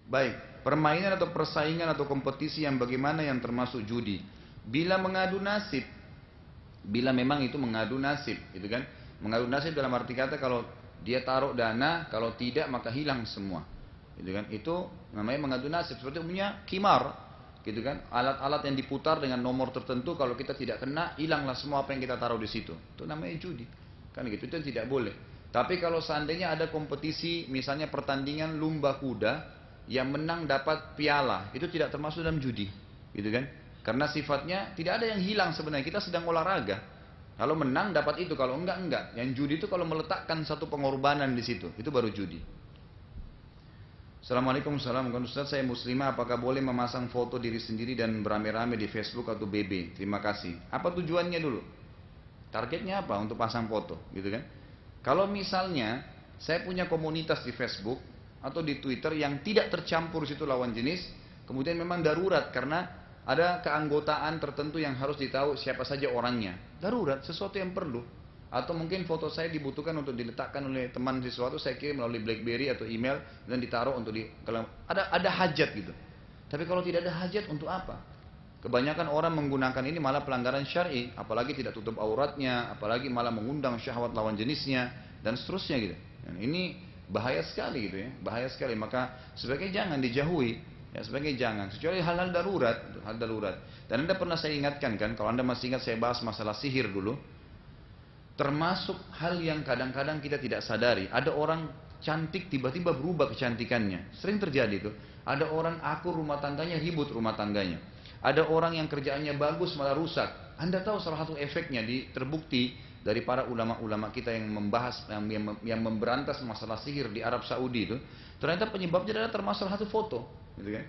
Baik, permainan atau persaingan atau kompetisi yang bagaimana yang termasuk judi? Bila mengadu nasib, bila memang itu mengadu nasib, gitu kan? Mengadu nasib dalam arti kata kalau dia taruh dana, kalau tidak maka hilang semua, gitu kan? Itu namanya mengadu nasib. Seperti umumnya kimar, gitu kan? Alat-alat yang diputar dengan nomor tertentu, kalau kita tidak kena, hilanglah semua apa yang kita taruh di situ. Itu namanya judi, kan gitu? Itu tidak boleh. Tapi kalau seandainya ada kompetisi, misalnya pertandingan lumba kuda, yang menang dapat piala, itu tidak termasuk dalam judi, gitu kan? Karena sifatnya tidak ada yang hilang sebenarnya. Kita sedang olahraga. Kalau menang dapat itu, kalau enggak enggak. Yang judi itu kalau meletakkan satu pengorbanan di situ, itu baru judi. Assalamualaikum warahmatullahi wabarakatuh. Ustaz, saya muslimah, apakah boleh memasang foto diri sendiri dan beramai-ramai di Facebook atau BB? Terima kasih. Apa tujuannya dulu? Targetnya apa untuk pasang foto, gitu kan? Kalau misalnya saya punya komunitas di Facebook atau di Twitter yang tidak tercampur situ lawan jenis, kemudian memang darurat karena ada keanggotaan tertentu yang harus ditahu siapa saja orangnya. Darurat, sesuatu yang perlu. Atau mungkin foto saya dibutuhkan untuk diletakkan oleh teman sesuatu, saya kirim melalui BlackBerry atau email dan ditaruh untuk kalau ada hajat gitu. Tapi kalau tidak ada hajat, untuk apa? Kebanyakan orang menggunakan ini malah pelanggaran syar'i, apalagi tidak tutup auratnya, apalagi malah mengundang syahwat lawan jenisnya dan seterusnya gitu. Dan ini bahaya sekali gitu ya, bahaya sekali. Maka sebaiknya jangan dijauhi, ya sebaiknya jangan. Kecuali hal-hal darurat, hal darurat. Dan Anda pernah saya ingatkan kan, kalau Anda masih ingat saya bahas masalah sihir dulu. Termasuk hal yang kadang-kadang kita tidak sadari. Ada orang cantik tiba-tiba berubah kecantikannya. Sering terjadi itu. Ada orang akur rumah tangganya, ribut rumah tangganya. Ada orang yang kerjaannya bagus malah rusak. Anda tahu salah satu efeknya terbukti dari para ulama-ulama kita yang membahas yang memberantas masalah sihir di Arab Saudi itu. Ternyata penyebabnya adalah termasuk satu foto, gitu kan?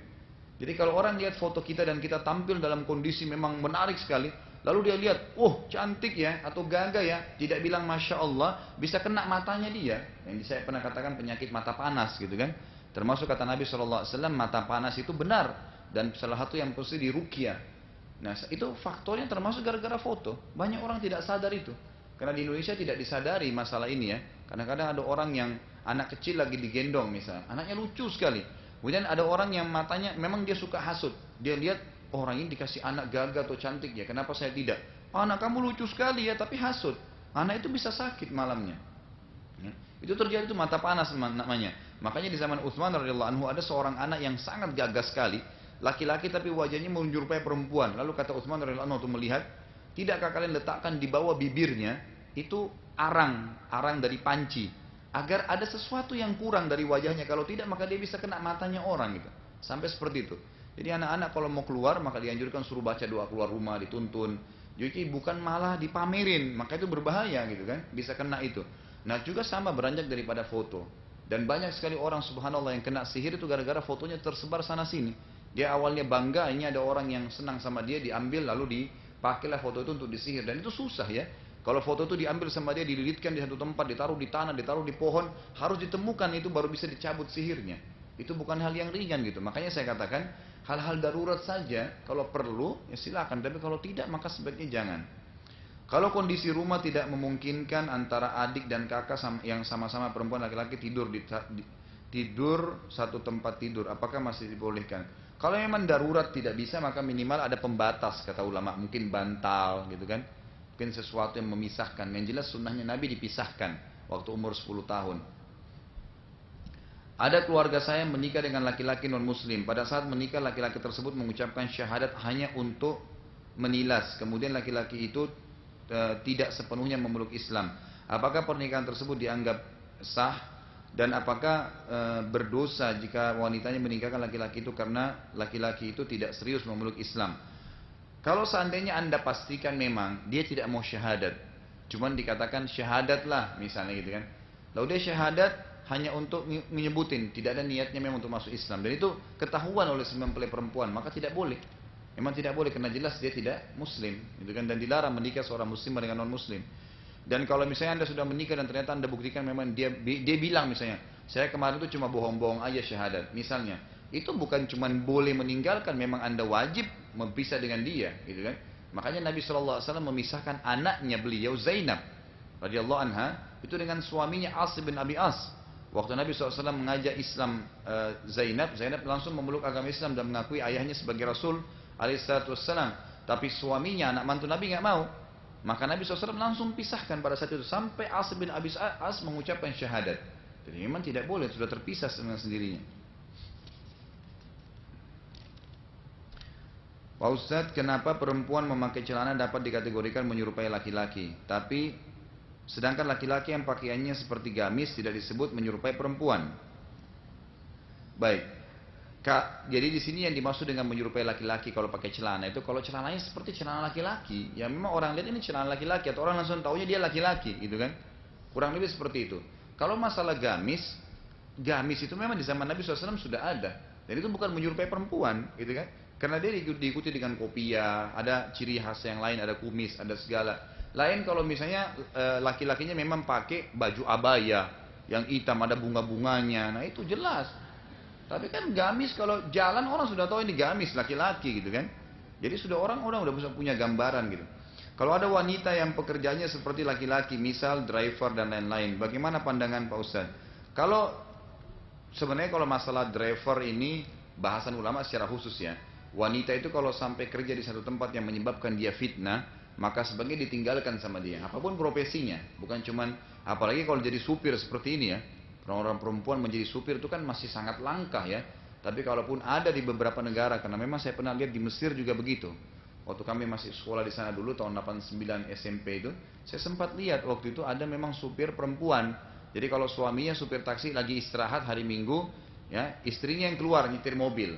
Jadi kalau orang lihat foto kita dan kita tampil dalam kondisi memang menarik sekali, lalu dia lihat, oh cantik ya, atau gagah ya, tidak bilang Masya Allah, bisa kena matanya dia. Yang saya pernah katakan penyakit mata panas gitu kan. Termasuk kata Nabi SAW, mata panas itu benar. Dan salah satu yang mesti diruqyah. Nah itu faktornya termasuk gara-gara foto. Banyak orang tidak sadar itu. Karena di Indonesia tidak disadari masalah ini ya. Kadang-kadang ada orang yang anak kecil lagi digendong misalnya, anaknya lucu sekali. Kemudian ada orang yang matanya memang dia suka hasut. Dia lihat, oh, orang ini dikasih anak gagah atau cantik ya, kenapa saya tidak? Oh, anak kamu lucu sekali ya, tapi hasut. Anak itu bisa sakit malamnya. Ya. Itu terjadi itu mata panas namanya. Makanya di zaman Utsman radhiyallahu anhu ada seorang anak yang sangat gagah sekali, laki-laki tapi wajahnya menyerupai perempuan. Lalu kata Utsman radhiyallahu anhu untuk melihat, tidakkah kalian letakkan di bawah bibirnya itu arang dari panci, agar ada sesuatu yang kurang dari wajahnya, kalau tidak maka dia bisa kena matanya orang gitu. Sampai seperti itu. Jadi anak-anak kalau mau keluar maka dianjurkan suruh baca doa keluar rumah, dituntun. Jadi bukan malah dipamerin, maka itu berbahaya gitu kan, bisa kena itu. Nah juga sama beranjak daripada foto. Dan banyak sekali orang subhanallah yang kena sihir itu gara-gara fotonya tersebar sana sini. Dia awalnya bangga, ini ada orang yang senang sama dia, diambil lalu dipakailah foto itu untuk disihir. Dan itu susah ya. Kalau foto itu diambil sama dia, dililitkan di satu tempat, ditaruh di tanah, ditaruh di pohon, harus ditemukan itu baru bisa dicabut sihirnya. Itu bukan hal yang ringan gitu. Makanya saya katakan, hal-hal darurat saja, kalau perlu, ya silakan. Tapi kalau tidak, maka sebaiknya jangan. Kalau kondisi rumah tidak memungkinkan antara adik dan kakak yang sama-sama perempuan laki-laki tidur satu tempat tidur, apakah masih dibolehkan? Kalau memang darurat tidak bisa, maka minimal ada pembatas, kata ulama. Mungkin bantal gitu kan. Mungkin sesuatu yang memisahkan. Yang jelas sunnahnya Nabi dipisahkan waktu umur 10 tahun. Ada keluarga saya menikah dengan laki-laki non muslim. Pada saat menikah laki-laki tersebut mengucapkan syahadat hanya untuk menilas. Kemudian laki-laki itu tidak sepenuhnya memeluk Islam. Apakah pernikahan tersebut dianggap sah? Dan apakah berdosa jika wanitanya menikahkan laki-laki itu karena laki-laki itu tidak serius memeluk Islam? Kalau seandainya Anda pastikan memang dia tidak mau syahadat, cuman dikatakan syahadatlah misalnya gitu kan. Lalu dia syahadat hanya untuk menyebutin, tidak ada niatnya memang untuk masuk Islam. Dan itu ketahuan oleh mempelai perempuan, maka tidak boleh. Memang tidak boleh karena jelas dia tidak muslim, gitu kan. Dan dilarang menikah seorang muslim dengan non muslim. Dan kalau misalnya Anda sudah menikah dan ternyata Anda buktikan memang dia bilang misalnya, saya kemarin itu cuma bohong-bohong aja syahadat, misalnya. Itu bukan cuma boleh meninggalkan, memang Anda wajib mempisah dengan dia, gitu kan? Makanya Nabi SAW memisahkan anaknya beliau Zainab radhiyallahu anha itu dengan suaminya As bin Abi As. Waktu Nabi SAW mengajak Islam Zainab langsung memeluk agama Islam dan mengakui ayahnya sebagai Rasul alaihissalam. Tapi suaminya, anak mantu Nabi nggak mau. Maka Nabi SAW langsung pisahkan pada saat itu sampai As bin Abi As mengucapkan syahadat. Jadi memang tidak boleh, sudah terpisah dengan sendirinya. Pak Ustadz, kenapa perempuan memakai celana dapat dikategorikan menyerupai laki-laki, tapi sedangkan laki-laki yang pakaiannya seperti gamis tidak disebut menyerupai perempuan? Baik, Kak, jadi di sini yang dimaksud dengan menyerupai laki-laki kalau pakai celana itu kalau celananya seperti celana laki-laki, ya memang orang lihat ini celana laki-laki atau orang langsung taunya dia laki-laki, gitu kan? Kurang lebih seperti itu. Kalau masalah gamis itu memang di zaman Nabi SAW sudah ada, dan itu bukan menyerupai perempuan, gitu kan? Karena dia diikuti dengan kopiah, ada ciri khas yang lain, ada kumis, ada segala. Lain kalau misalnya laki-lakinya memang pakai baju abaya yang hitam ada bunga-bunganya, nah itu jelas. Tapi kan gamis kalau jalan orang sudah tahu ini gamis laki-laki gitu kan. Jadi sudah orang udah bisa punya gambaran gitu. Kalau ada wanita yang pekerjaannya seperti laki-laki, misal driver dan lain-lain, bagaimana pandangan Pak Ustadz? Kalau sebenarnya kalau masalah driver ini bahasan ulama secara khusus ya. Wanita itu kalau sampai kerja di satu tempat yang menyebabkan dia fitnah, maka sebagai ditinggalkan sama dia, apapun profesinya, bukan cuman, apalagi kalau jadi supir seperti ini ya, orang-orang perempuan menjadi supir itu kan masih sangat langka ya, tapi kalaupun ada di beberapa negara, karena memang saya pernah lihat di Mesir juga begitu, waktu kami masih sekolah di sana dulu tahun 89 SMP itu, saya sempat lihat waktu itu ada memang supir perempuan, jadi kalau suaminya supir taksi lagi istirahat hari Minggu, ya istrinya yang keluar nyetir mobil.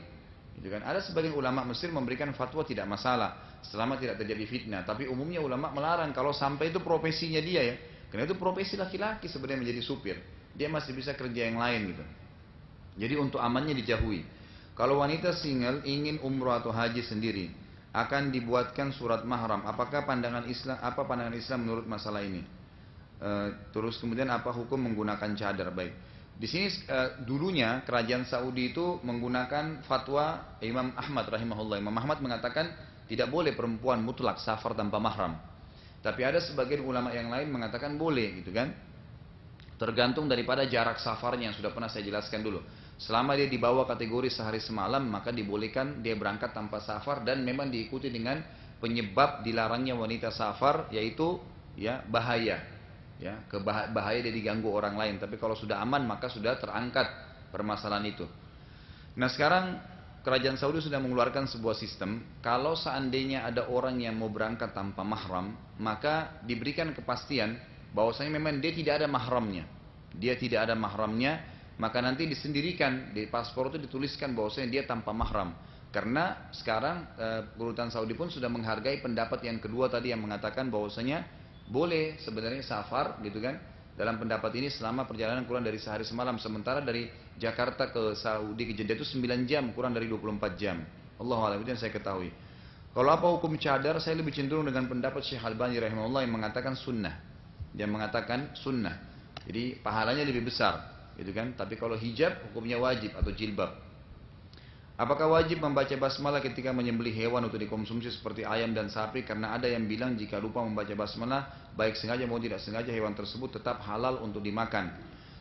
Gitu kan. Ada sebagian ulama Mesir memberikan fatwa tidak masalah selama tidak terjadi fitnah, tapi umumnya ulama melarang kalau sampai itu profesinya dia ya, karena itu profesi laki-laki sebenarnya menjadi supir, dia masih bisa kerja yang lain gitu. Jadi untuk amannya dijauhi. Kalau wanita single ingin umroh atau haji sendiri, akan dibuatkan surat mahram. Apakah pandangan Islam menurut masalah ini? Terus kemudian apa hukum menggunakan cadar? Baik. Di sini dulunya kerajaan Saudi itu menggunakan fatwa Imam Ahmad rahimahullah. Imam Ahmad mengatakan tidak boleh perempuan mutlak safar tanpa mahram. Tapi ada sebagian ulama yang lain mengatakan boleh, gitu kan? Tergantung daripada jarak safarnya yang sudah pernah saya jelaskan dulu. Selama dia di bawah kategori sehari semalam, maka dibolehkan dia berangkat tanpa safar dan memang diikuti dengan penyebab dilarangnya wanita safar, yaitu ya bahaya. Ya, bahaya dia diganggu orang lain. Tapi kalau sudah aman maka sudah terangkat permasalahan itu. Nah sekarang kerajaan Saudi sudah mengeluarkan sebuah sistem, kalau seandainya ada orang yang mau berangkat tanpa mahram, maka diberikan kepastian bahwasanya memang dia tidak ada mahramnya. Dia tidak ada mahramnya, maka nanti disendirikan di paspor itu dituliskan bahwasanya dia tanpa mahram. Karena sekarang Kedutaan Saudi pun sudah menghargai pendapat yang kedua tadi yang mengatakan bahwasanya boleh sebenarnya safar gitu kan dalam pendapat ini selama perjalanan kurang dari sehari semalam, sementara dari Jakarta ke Saudi ke Jeddah itu 9 jam kurang dari 24 jam. Allahu a'lam, itu yang saya ketahui. Kalau apa hukum cadar, saya lebih cenderung dengan pendapat Syekh Albani rahimahullah yang mengatakan sunnah. Dia mengatakan sunnah, jadi pahalanya lebih besar gitu kan. Tapi kalau hijab hukumnya wajib atau jilbab. Apakah wajib membaca basmalah ketika menyembelih hewan untuk dikonsumsi seperti ayam dan sapi? Karena ada yang bilang jika lupa membaca basmalah, baik sengaja maupun tidak sengaja hewan tersebut tetap halal untuk dimakan.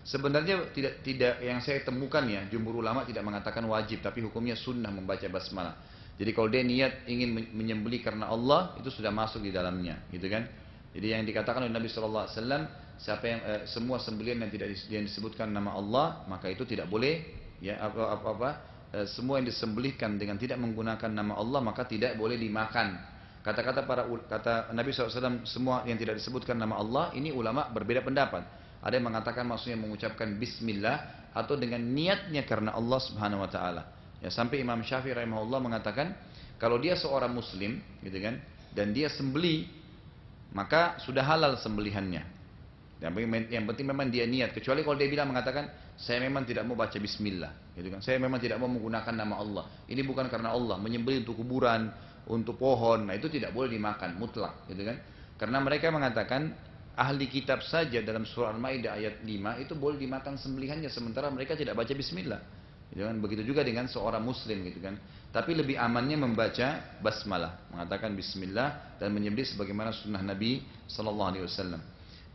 Sebenarnya tidak yang saya temukan ya, jumhur ulama tidak mengatakan wajib, tapi hukumnya sunnah membaca basmalah. Jadi kalau dia niat ingin menyembelih karena Allah, itu sudah masuk di dalamnya, gitu kan? Jadi yang dikatakan oleh Nabi SAW, siapa yang semua sembelihan yang disebutkan nama Allah, maka itu tidak boleh ya semua yang disembelihkan dengan tidak menggunakan nama Allah maka tidak boleh dimakan. Kata Nabi SAW, semua yang tidak disebutkan nama Allah, ini ulama berbeda pendapat. Ada yang mengatakan maksudnya mengucapkan Bismillah atau dengan niatnya karena Allah Subhanahu Wa Taala. Ya sampai Imam Syafi'i rahimahullah mengatakan kalau dia seorang Muslim, gitu kan, dan dia sembelih, maka sudah halal sembelihannya. Yang penting memang dia niat. Kecuali kalau dia bilang mengatakan saya memang tidak mau baca bismillah, gitu kan. Saya memang tidak mau menggunakan nama Allah. Ini bukan karena Allah, menyembelih untuk kuburan, untuk pohon. Nah, itu tidak boleh dimakan mutlak, gitu kan. Karena mereka mengatakan ahli kitab saja dalam surah Al-Maidah ayat 5 itu boleh dimakan sembelihannya sementara mereka tidak baca bismillah. Gitu kan. Begitu juga dengan seorang muslim, gitu kan. Tapi lebih amannya membaca basmalah, mengatakan bismillah dan menyembelih sebagaimana sunnah Nabi sallallahu alaihi wasallam.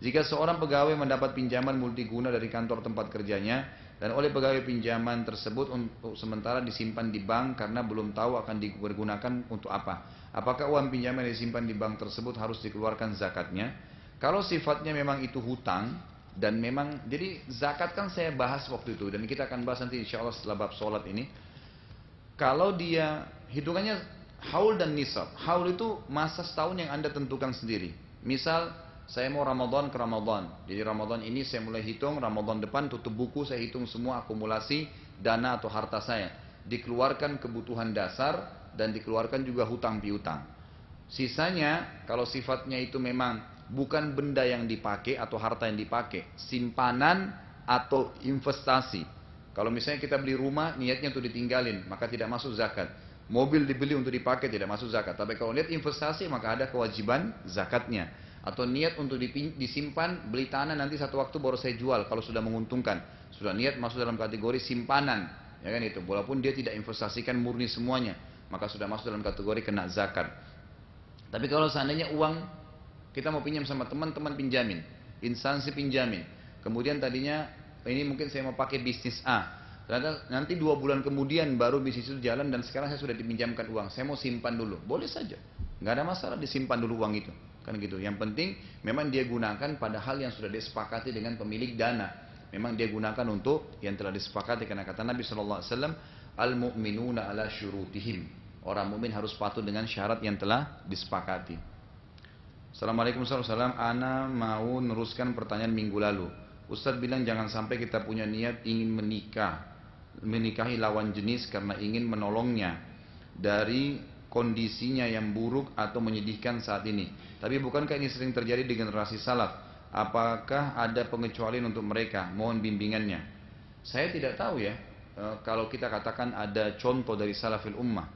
Jika seorang pegawai mendapat pinjaman multiguna dari kantor tempat kerjanya dan oleh pegawai pinjaman tersebut untuk sementara disimpan di bank karena belum tahu akan dipergunakan untuk apa. Apakah uang pinjaman yang disimpan di bank tersebut harus dikeluarkan zakatnya? Kalau sifatnya memang itu hutang dan memang jadi zakat kan saya bahas waktu itu dan kita akan bahas nanti insya Allah setelah bab sholat ini. Kalau dia hitungannya haul dan nisab. Haul itu masa setahun yang Anda tentukan sendiri. Misal saya mau Ramadan ke Ramadan. Jadi Ramadan ini saya mulai hitung, Ramadan depan tutup buku, saya hitung semua akumulasi dana atau harta saya. Dikeluarkan kebutuhan dasar dan dikeluarkan juga hutang piutang. Sisanya kalau sifatnya itu memang bukan benda yang dipakai atau harta yang dipakai, simpanan atau investasi. Kalau misalnya kita beli rumah niatnya untuk ditinggalin, maka tidak masuk zakat. Mobil dibeli untuk dipakai tidak masuk zakat. Tapi kalau niat investasi maka ada kewajiban zakatnya. Atau niat untuk disimpan, beli tanah nanti satu waktu baru saya jual kalau sudah menguntungkan. Sudah niat masuk dalam kategori simpanan, ya kan itu. Walaupun dia tidak investasikan murni semuanya, maka sudah masuk dalam kategori kena zakat. Tapi kalau seandainya uang kita mau pinjam sama teman-teman pinjamin, instansi pinjamin. Kemudian tadinya ini mungkin saya mau pakai bisnis A. Ternyata nanti 2 bulan kemudian baru bisnis itu jalan dan sekarang saya sudah dipinjamkan uang. Saya mau simpan dulu, boleh saja. Nggak ada masalah disimpan dulu uang itu. Kan gitu. Yang penting memang dia gunakan pada hal yang sudah disepakati dengan pemilik dana. Memang dia gunakan untuk yang telah disepakati karena kata Nabi sallallahu alaihi wasallam, al-mu'minuna ala syurutihim. Orang mukmin harus patuh dengan syarat yang telah disepakati. Assalamualaikum warahmatullahi wabarakatuh. Ana mau neruskan pertanyaan minggu lalu. Ustadz bilang jangan sampai kita punya niat ingin menikahi lawan jenis karena ingin menolongnya dari kondisinya yang buruk atau menyedihkan saat ini. Tapi bukankah ini sering terjadi di generasi salaf? Apakah ada pengecualian untuk mereka? Mohon bimbingannya. Saya tidak tahu ya, kalau kita katakan ada contoh dari salafil ummah.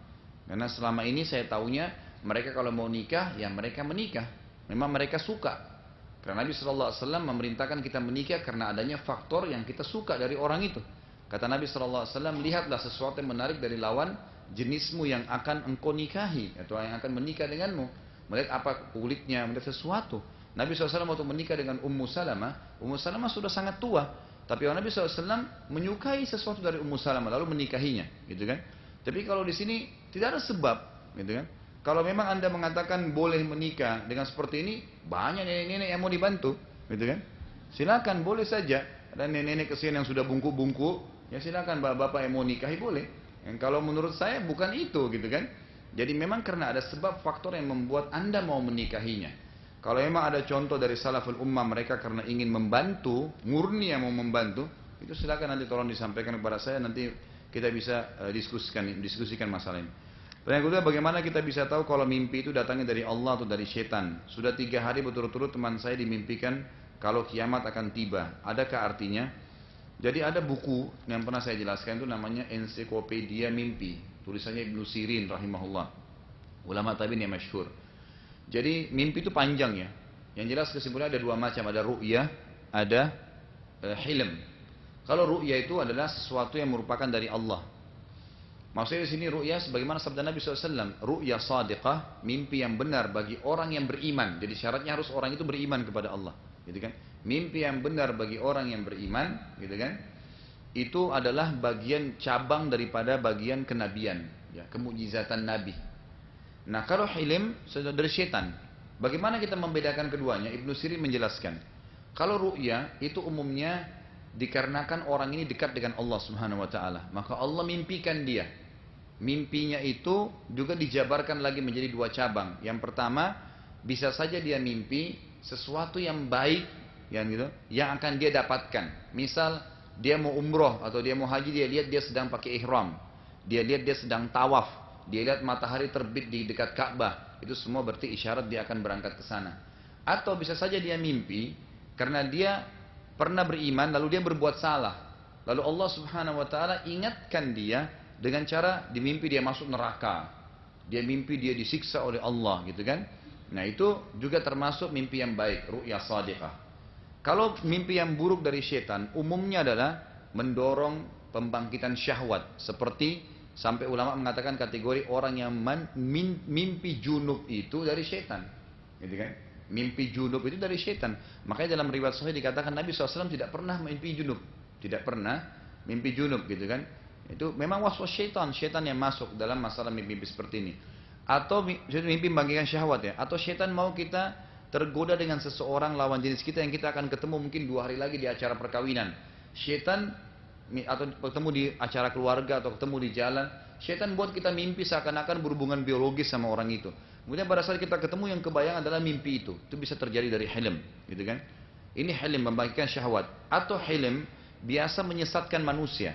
Karena selama ini saya tahunya mereka kalau mau nikah, ya mereka menikah. Memang mereka suka. Karena Nabi SAW memerintahkan kita menikah karena adanya faktor yang kita suka dari orang itu. Kata Nabi SAW, lihatlah sesuatu yang menarik dari lawan jenismu yang akan engkau nikahi atau yang akan menikah denganmu. Melihat apa kulitnya, melihat sesuatu. Nabi SAW waktu menikah dengan Ummu Salamah sudah sangat tua. Tapi Nabi SAW menyukai sesuatu dari Ummu Salamah lalu menikahinya, gitu kan? Tapi kalau di sini tidak ada sebab, gitu kan? Kalau memang Anda mengatakan boleh menikah dengan seperti ini, banyak nenek-nenek yang mau dibantu, gitu kan? Silakan, boleh saja. Ada nenek-nenek kesian yang sudah bungkuk-bungkuk, ya silakan bapak-bapak yang mau nikahi boleh. Yang kalau menurut saya bukan itu, gitu kan? Jadi memang karena ada sebab faktor yang membuat Anda mau menikahinya. Kalau memang ada contoh dari salaful ummah mereka karena ingin membantu, murni yang mau membantu, itu silakan nanti tolong disampaikan kepada saya, nanti kita bisa diskusikan masalah ini. Dan yang kedua, bagaimana kita bisa tahu kalau mimpi itu datangnya dari Allah atau dari setan? Sudah 3 hari berturut-turut teman saya dimimpikan kalau kiamat akan tiba. Adakah artinya? Jadi ada buku yang pernah saya jelaskan itu namanya Ensiklopedia Mimpi. Tulisannya Ibnu Sirin rahimahullah. Ulama tabi'in yang masyhur. Jadi mimpi itu panjang ya. Yang jelas kesimpulannya ada 2 macam. Ada ru'yah, ada hilm. Kalau ru'yah itu adalah sesuatu yang merupakan dari Allah. Maksudnya di sini ru'yah sebagaimana sabda Nabi SAW. Ru'yah sadiqah, mimpi yang benar bagi orang yang beriman. Jadi syaratnya harus orang itu beriman kepada Allah. Gitu kan? Mimpi yang benar bagi orang yang beriman, gitu kan? Itu adalah bagian cabang daripada bagian kenabian, ya, kemujizatan Nabi. Nah kalau hilm sudah dari setan. Bagaimana kita membedakan keduanya? Ibnu Sirin menjelaskan. Kalau ru'ya itu umumnya dikarenakan orang ini dekat dengan Allah Subhanahu Wa Taala, maka Allah mimpikan dia. Mimpinya itu juga dijabarkan lagi menjadi 2 cabang. Yang pertama, bisa saja dia mimpi sesuatu yang baik, yang akan dia dapatkan. Misal dia mau umroh atau dia mau haji, dia lihat dia sedang pakai ihram, dia lihat dia sedang tawaf, dia lihat matahari terbit di dekat Ka'bah. Itu semua berarti isyarat dia akan berangkat ke sana. Atau bisa saja dia mimpi karena dia pernah beriman lalu dia berbuat salah. Lalu Allah Subhanahu Wa Taala ingatkan dia dengan cara di mimpi dia masuk neraka. Dia mimpi dia disiksa oleh Allah, gitu kan? Nah itu juga termasuk mimpi yang baik, ru'ya shadiqah. Kalau mimpi yang buruk dari setan, umumnya adalah mendorong pembangkitan syahwat. Seperti sampai ulama mengatakan kategori orang yang mimpi junub itu dari setan, gitu kan? Mimpi junub itu dari setan. Makanya dalam riwayat sahih dikatakan Nabi SAW tidak pernah mimpi junub. Tidak pernah mimpi junub gitu kan. Itu memang waswas syaitan. Syaitan yang masuk dalam masalah mimpi seperti ini. Atau mimpi membagikan syahwat ya. Atau syaitan mau kita tergoda dengan seseorang lawan jenis kita yang kita akan ketemu mungkin 2 hari lagi di acara perkawinan. Syaitan atau ketemu di acara keluarga atau ketemu di jalan. Syaitan buat kita mimpi seakan-akan berhubungan biologis sama orang itu. Kemudian pada saat kita ketemu yang kebayang adalah mimpi itu. Itu bisa terjadi dari hilm, gitu kan? Ini hilm membagikan syahwat. Atau hilm biasa menyesatkan manusia.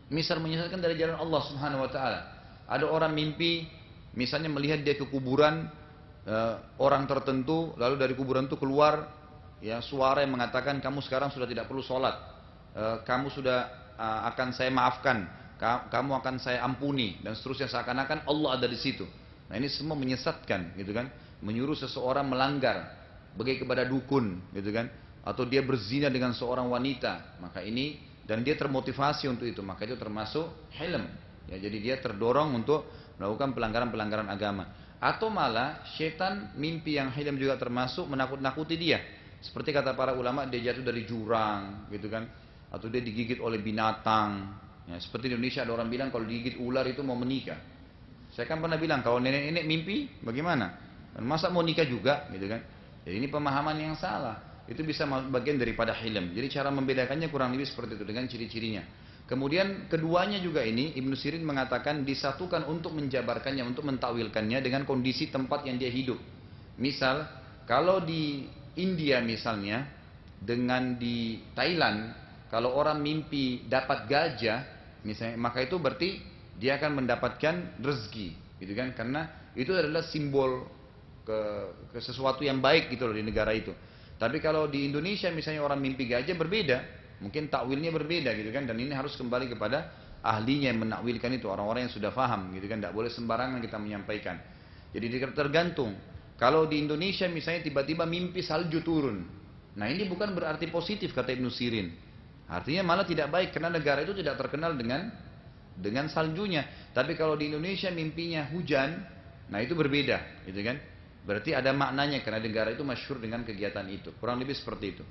Misal menyesatkan dari jalan Allah Subhanahu wa taala. Ada orang mimpi misalnya melihat dia ke kuburan orang tertentu, lalu dari kuburan itu keluar ya suara yang mengatakan kamu sekarang sudah tidak perlu sholat. Kamu sudah akan saya maafkan, kamu akan saya ampuni dan seterusnya seakan-akan Allah ada di situ. Nah ini semua menyesatkan gitu kan, menyuruh seseorang melanggar, bagai kepada dukun gitu kan, atau dia berzina dengan seorang wanita, maka ini dan dia termotivasi untuk itu, maka itu termasuk hilm. Ya, jadi dia terdorong untuk melakukan pelanggaran-pelanggaran agama. Atau malah syaitan mimpi yang hilm juga termasuk menakut-nakuti dia. Seperti kata para ulama dia jatuh dari jurang gitu kan, atau dia digigit oleh binatang. Ya, seperti di Indonesia ada orang bilang kalau digigit ular itu mau menikah. Saya kan pernah bilang kalau nenek-nenek mimpi bagaimana? Masa mau nikah juga gitu kan? Jadi ini pemahaman yang salah. Itu bisa bagian daripada hilm. Jadi cara membedakannya kurang lebih seperti itu dengan ciri-cirinya. Kemudian keduanya juga ini Ibnu Sirin mengatakan disatukan untuk menjabarkannya, untuk mentakwilkannya dengan kondisi tempat yang dia hidup. Misal kalau di India misalnya dengan di Thailand, kalau orang mimpi dapat gajah misalnya, maka itu berarti dia akan mendapatkan rezeki, gitu kan? Karena itu adalah simbol ke sesuatu yang baik gitu loh di negara itu. Tapi kalau di Indonesia misalnya orang mimpi gajah berbeda, mungkin takwilnya berbeda gitu kan? Dan ini harus kembali kepada ahlinya yang menakwilkan itu, orang-orang yang sudah paham gitu kan? Tidak boleh sembarangan kita menyampaikan. Jadi tergantung. Kalau di Indonesia misalnya tiba-tiba mimpi salju turun, nah ini bukan berarti positif kata Ibnu Sirin. Artinya malah tidak baik karena negara itu tidak terkenal dengan saljunya. Tapi kalau di Indonesia mimpinya hujan, nah itu berbeda, gitu kan? Berarti ada maknanya karena negara itu masyhur dengan kegiatan itu. Kurang lebih seperti itu.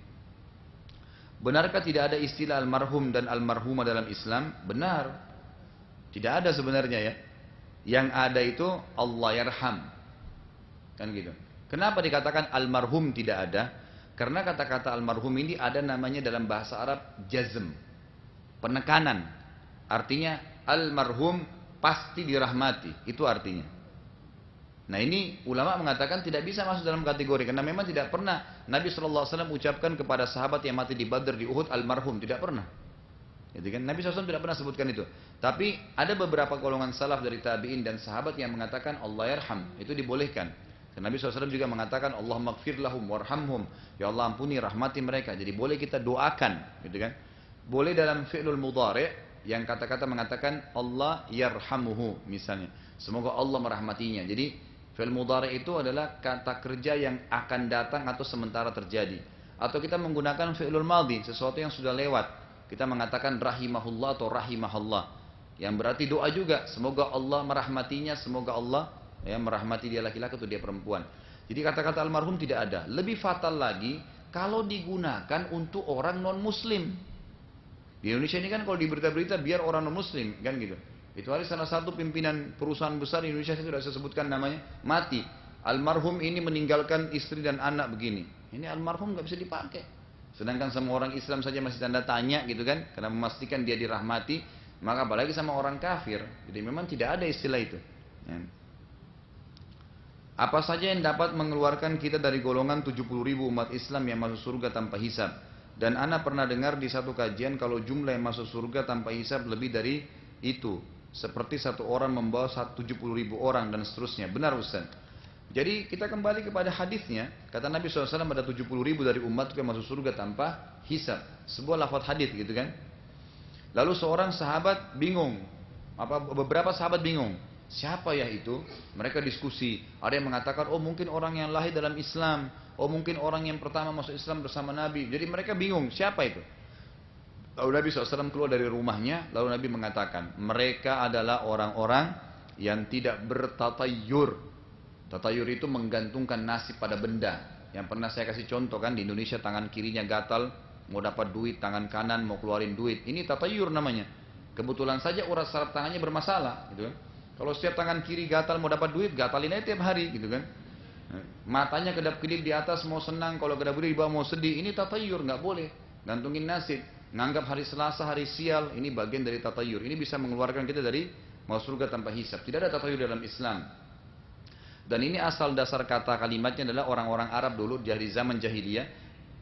Benarkah tidak ada istilah almarhum dan almarhumah dalam Islam? Benar. Tidak ada sebenarnya ya. Yang ada itu Allah yarham. Kan gitu. Kenapa dikatakan almarhum tidak ada? Karena kata-kata almarhum ini ada namanya dalam bahasa Arab jazm. Penekanan. Artinya almarhum pasti dirahmati, itu artinya. Nah ini ulama mengatakan tidak bisa masuk dalam kategori karena memang tidak pernah Nabi SAW ucapkan kepada sahabat yang mati di Badr, di Uhud almarhum, tidak pernah. Jadi kan Nabi SAW tidak pernah sebutkan itu. Tapi ada beberapa golongan salaf dari tabi'in dan sahabat yang mengatakan Allah yarham, itu dibolehkan. Dan Nabi SAW juga mengatakan Allah maghfir lahum warhamhum, ya Allah ampuni rahmati mereka. Jadi boleh kita doakan, gitu kan? Boleh dalam fi'lul mudhari' yang kata-kata mengatakan Allah yarhamuhu misalnya, semoga Allah merahmatinya. Jadi fi'il mudhari itu adalah kata kerja yang akan datang atau sementara terjadi. Atau kita menggunakan fi'ilul madhi, sesuatu yang sudah lewat, kita mengatakan rahimahullah atau rahimahallah, yang berarti doa juga, semoga Allah merahmatinya, semoga Allah ya merahmati dia laki-laki atau dia perempuan. Jadi kata-kata almarhum tidak ada. Lebih fatal lagi kalau digunakan untuk orang non muslim. Di Indonesia ini kan kalau di berita-berita biar orang non-muslim kan gitu. Itu hari salah satu pimpinan perusahaan besar di Indonesia, saya sudah sebutkan namanya, mati. Almarhum ini meninggalkan istri dan anak begini. Ini almarhum nggak bisa dipakai. Sedangkan sama orang Islam saja masih tanda tanya gitu kan, karena memastikan dia dirahmati, maka apalagi sama orang kafir. Jadi memang tidak ada istilah itu. Ya. Apa saja yang dapat mengeluarkan kita dari golongan 70.000 umat Islam yang masuk surga tanpa hisab? Dan ana pernah dengar di satu kajian kalau jumlah yang masuk surga tanpa hisab lebih dari itu. Seperti satu orang membawa 70.000 orang dan seterusnya. Benar Ustaz. Jadi kita kembali kepada hadisnya. Kata Nabi SAW ada 70.000 dari umat yang masuk surga tanpa hisab. Sebuah lafaz hadis gitu kan. Lalu seorang sahabat bingung. Beberapa sahabat bingung. Siapa ya itu? Mereka diskusi. Ada yang mengatakan, oh mungkin orang yang lahir dalam Islam. Oh mungkin orang yang pertama masuk Islam bersama Nabi. Jadi mereka bingung, siapa itu? Lalu Nabi SAW keluar dari rumahnya. Lalu Nabi mengatakan, mereka adalah orang-orang yang tidak bertatayyur. Tatayur itu menggantungkan nasib pada benda. Yang pernah saya kasih contoh kan, di Indonesia tangan kirinya gatal, mau dapat duit, tangan kanan mau keluarin duit. Ini tatayur namanya. Kebetulan saja urat saraf tangannya bermasalah, gitu kan. Kalau setiap tangan kiri gatal mau dapat duit, gatalin aja tiap hari, gitu kan. Matanya kedap-kedip di atas mau senang, kalau kedap-kedip di bawah mau sedih. Ini tatayur, nggak boleh. Gantungin nasib. Nganggap hari Selasa hari sial, ini bagian dari tatayur. Ini bisa mengeluarkan kita dari masuk surga tanpa hisab. Tidak ada tatayur dalam Islam. Dan ini asal dasar kata kalimatnya adalah orang-orang Arab dulu dari zaman jahiliyah.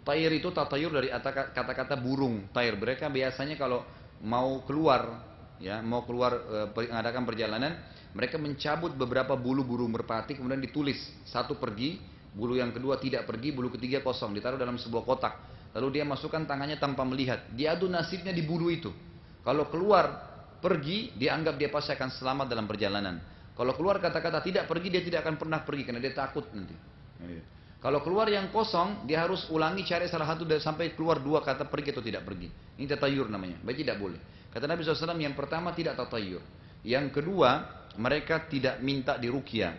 Tayr itu tatayur dari kata-kata burung. Tayr, mereka biasanya kalau mau keluar, ya mau keluar mengadakan perjalanan, mereka mencabut beberapa bulu burung merpati, kemudian ditulis satu pergi, bulu yang kedua tidak pergi, bulu ketiga kosong, ditaruh dalam sebuah kotak. Lalu dia masukkan tangannya tanpa melihat, diadu nasibnya di bulu itu. Kalau keluar pergi, dianggap dia pasti akan selamat dalam perjalanan. Kalau keluar kata-kata tidak pergi, dia tidak akan pernah pergi karena dia takut nanti. Kalau keluar yang kosong, dia harus ulangi cari salah satu sampai keluar dua kata pergi atau tidak pergi. Ini tatayur namanya. Baik, tidak boleh. Kata Nabi SAW, yang pertama tidak tatayur. Yang kedua, mereka tidak minta diruqyah.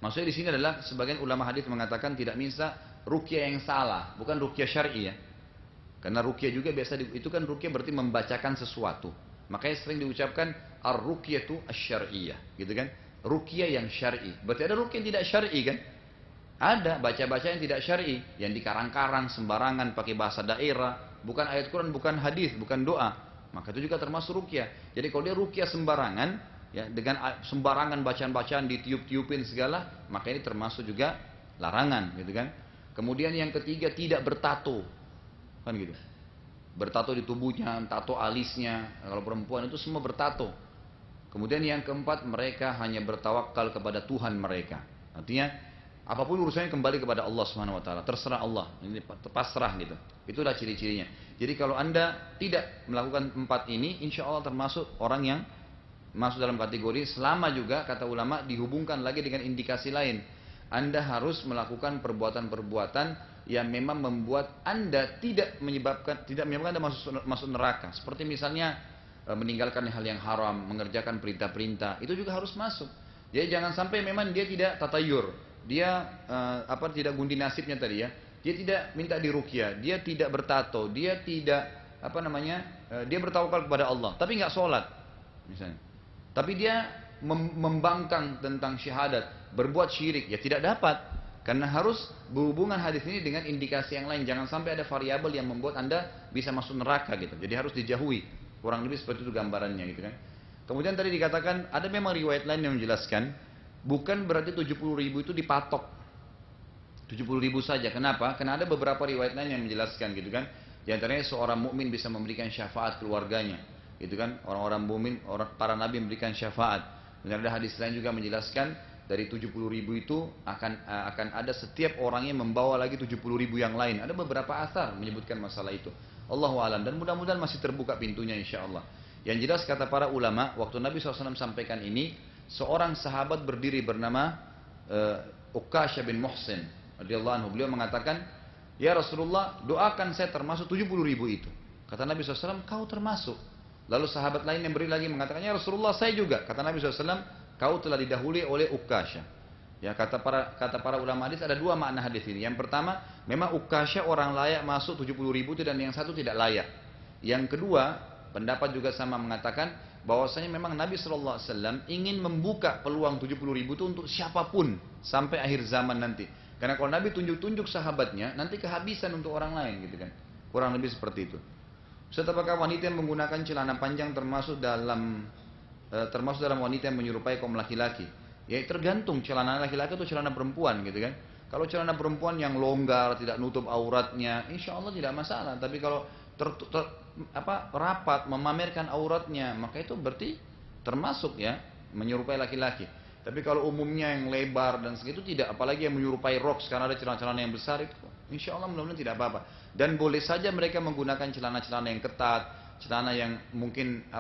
Maksudnya di sini adalah sebagian ulama hadis mengatakan tidak minta ruqyah yang salah, bukan ruqyah syar'i ya. Karena ruqyah juga biasa itu kan ruqyah berarti membacakan sesuatu. Makanya sering diucapkan ar-ruqyatu asy-syar'iyyah, gitu kan? Ruqyah yang syar'i. Berarti ada ruqyah yang tidak syar'i kan? Ada baca-baca yang tidak syar'i, yang dikarang-karang sembarangan pakai bahasa daerah, bukan ayat Quran, bukan hadis, bukan doa. Maka itu juga termasuk ruqyah. Jadi kalau dia ruqyah sembarangan, ya dengan sembarangan bacaan-bacaan ditiup-tiupin segala, maka ini termasuk juga larangan, gitu kan? Kemudian yang ketiga tidak bertato, kan gitu. Bertato di tubuhnya, tato alisnya, kalau perempuan itu semua bertato. Kemudian yang keempat, mereka hanya bertawakal kepada Tuhan mereka. Artinya apapun urusannya kembali kepada Allah Subhanahu wa taala, terserah Allah, ini pasrah gitu. Itulah ciri-cirinya. Jadi kalau Anda tidak melakukan empat ini, insya Allah termasuk orang yang masuk dalam kategori, selama juga kata ulama dihubungkan lagi dengan indikasi lain. Anda harus melakukan perbuatan-perbuatan yang memang membuat Anda tidak menyebabkan Anda masuk neraka. Seperti misalnya meninggalkan hal yang haram, mengerjakan perintah-perintah, itu juga harus masuk. Jadi jangan sampai memang dia tidak tatayur, dia tidak gundi nasibnya tadi ya. Dia tidak minta diruqyah, dia tidak bertato, dia tidak dia bertawakal kepada Allah, tapi nggak sholat misalnya. Tapi dia membangkang tentang syahadat, berbuat syirik, ya tidak dapat. Karena harus berhubungan hadis ini dengan indikasi yang lain. Jangan sampai ada variabel yang membuat Anda bisa masuk neraka gitu. Jadi harus dijauhi. Kurang lebih seperti itu gambarannya gitu kan. Kemudian tadi dikatakan ada memang riwayat lain yang menjelaskan bukan berarti 70.000 itu dipatok. 70.000 saja. Kenapa? Karena ada beberapa riwayat lain yang menjelaskan gitu kan. Di antaranya seorang mukmin bisa memberikan syafaat keluarganya. Gitu kan. Orang-orang mukmin, para nabi memberikan syafaat. Dan ada hadis lain juga menjelaskan dari 70.000 itu akan ada setiap orangnya membawa lagi 70.000 yang lain. Ada beberapa asar menyebutkan masalah itu. Allahu a'lam, dan mudah-mudahan masih terbuka pintunya insyaallah. Yang jelas kata para ulama, waktu Nabi SAW sampaikan ini, seorang sahabat berdiri bernama Uqasyah bin Muhsin radhiyallahu anhu. Beliau mengatakan, "Ya Rasulullah, doakan saya termasuk 70.000 itu." Kata Nabi SAW, "Kau termasuk." Lalu sahabat lain yang beri lagi mengatakan, "Ya Rasulullah, saya juga." Kata Nabi SAW, "Kau telah didahului oleh Uqasyah." Ya, kata para ulama hadis ada dua makna hadis ini. Yang pertama, memang Uqasyah orang layak masuk 70.000 itu, dan yang satu tidak layak. Yang kedua, pendapat juga sama mengatakan bahwasanya memang Nabi SAW ingin membuka peluang 70.000 itu untuk siapapun sampai akhir zaman nanti. Karena kalau Nabi tunjuk-tunjuk sahabatnya, nanti kehabisan untuk orang lain gitu kan. Kurang lebih seperti itu. Ustaz, apakah wanita yang menggunakan celana panjang termasuk dalam wanita yang menyerupai kaum laki-laki? Ya tergantung celana laki-laki atau celana perempuan gitu kan. Kalau celana perempuan yang longgar, tidak nutup auratnya, insya Allah tidak masalah. Tapi kalau rapat memamerkan auratnya, maka itu berarti termasuk ya menyerupai laki-laki. Tapi kalau umumnya yang lebar dan segitu tidak, apalagi yang menyerupai rok, sekarang ada celana-celana yang besar itu, insya Allah mudah-mudahan tidak apa-apa. Dan boleh saja mereka menggunakan celana-celana yang ketat, celana yang mungkin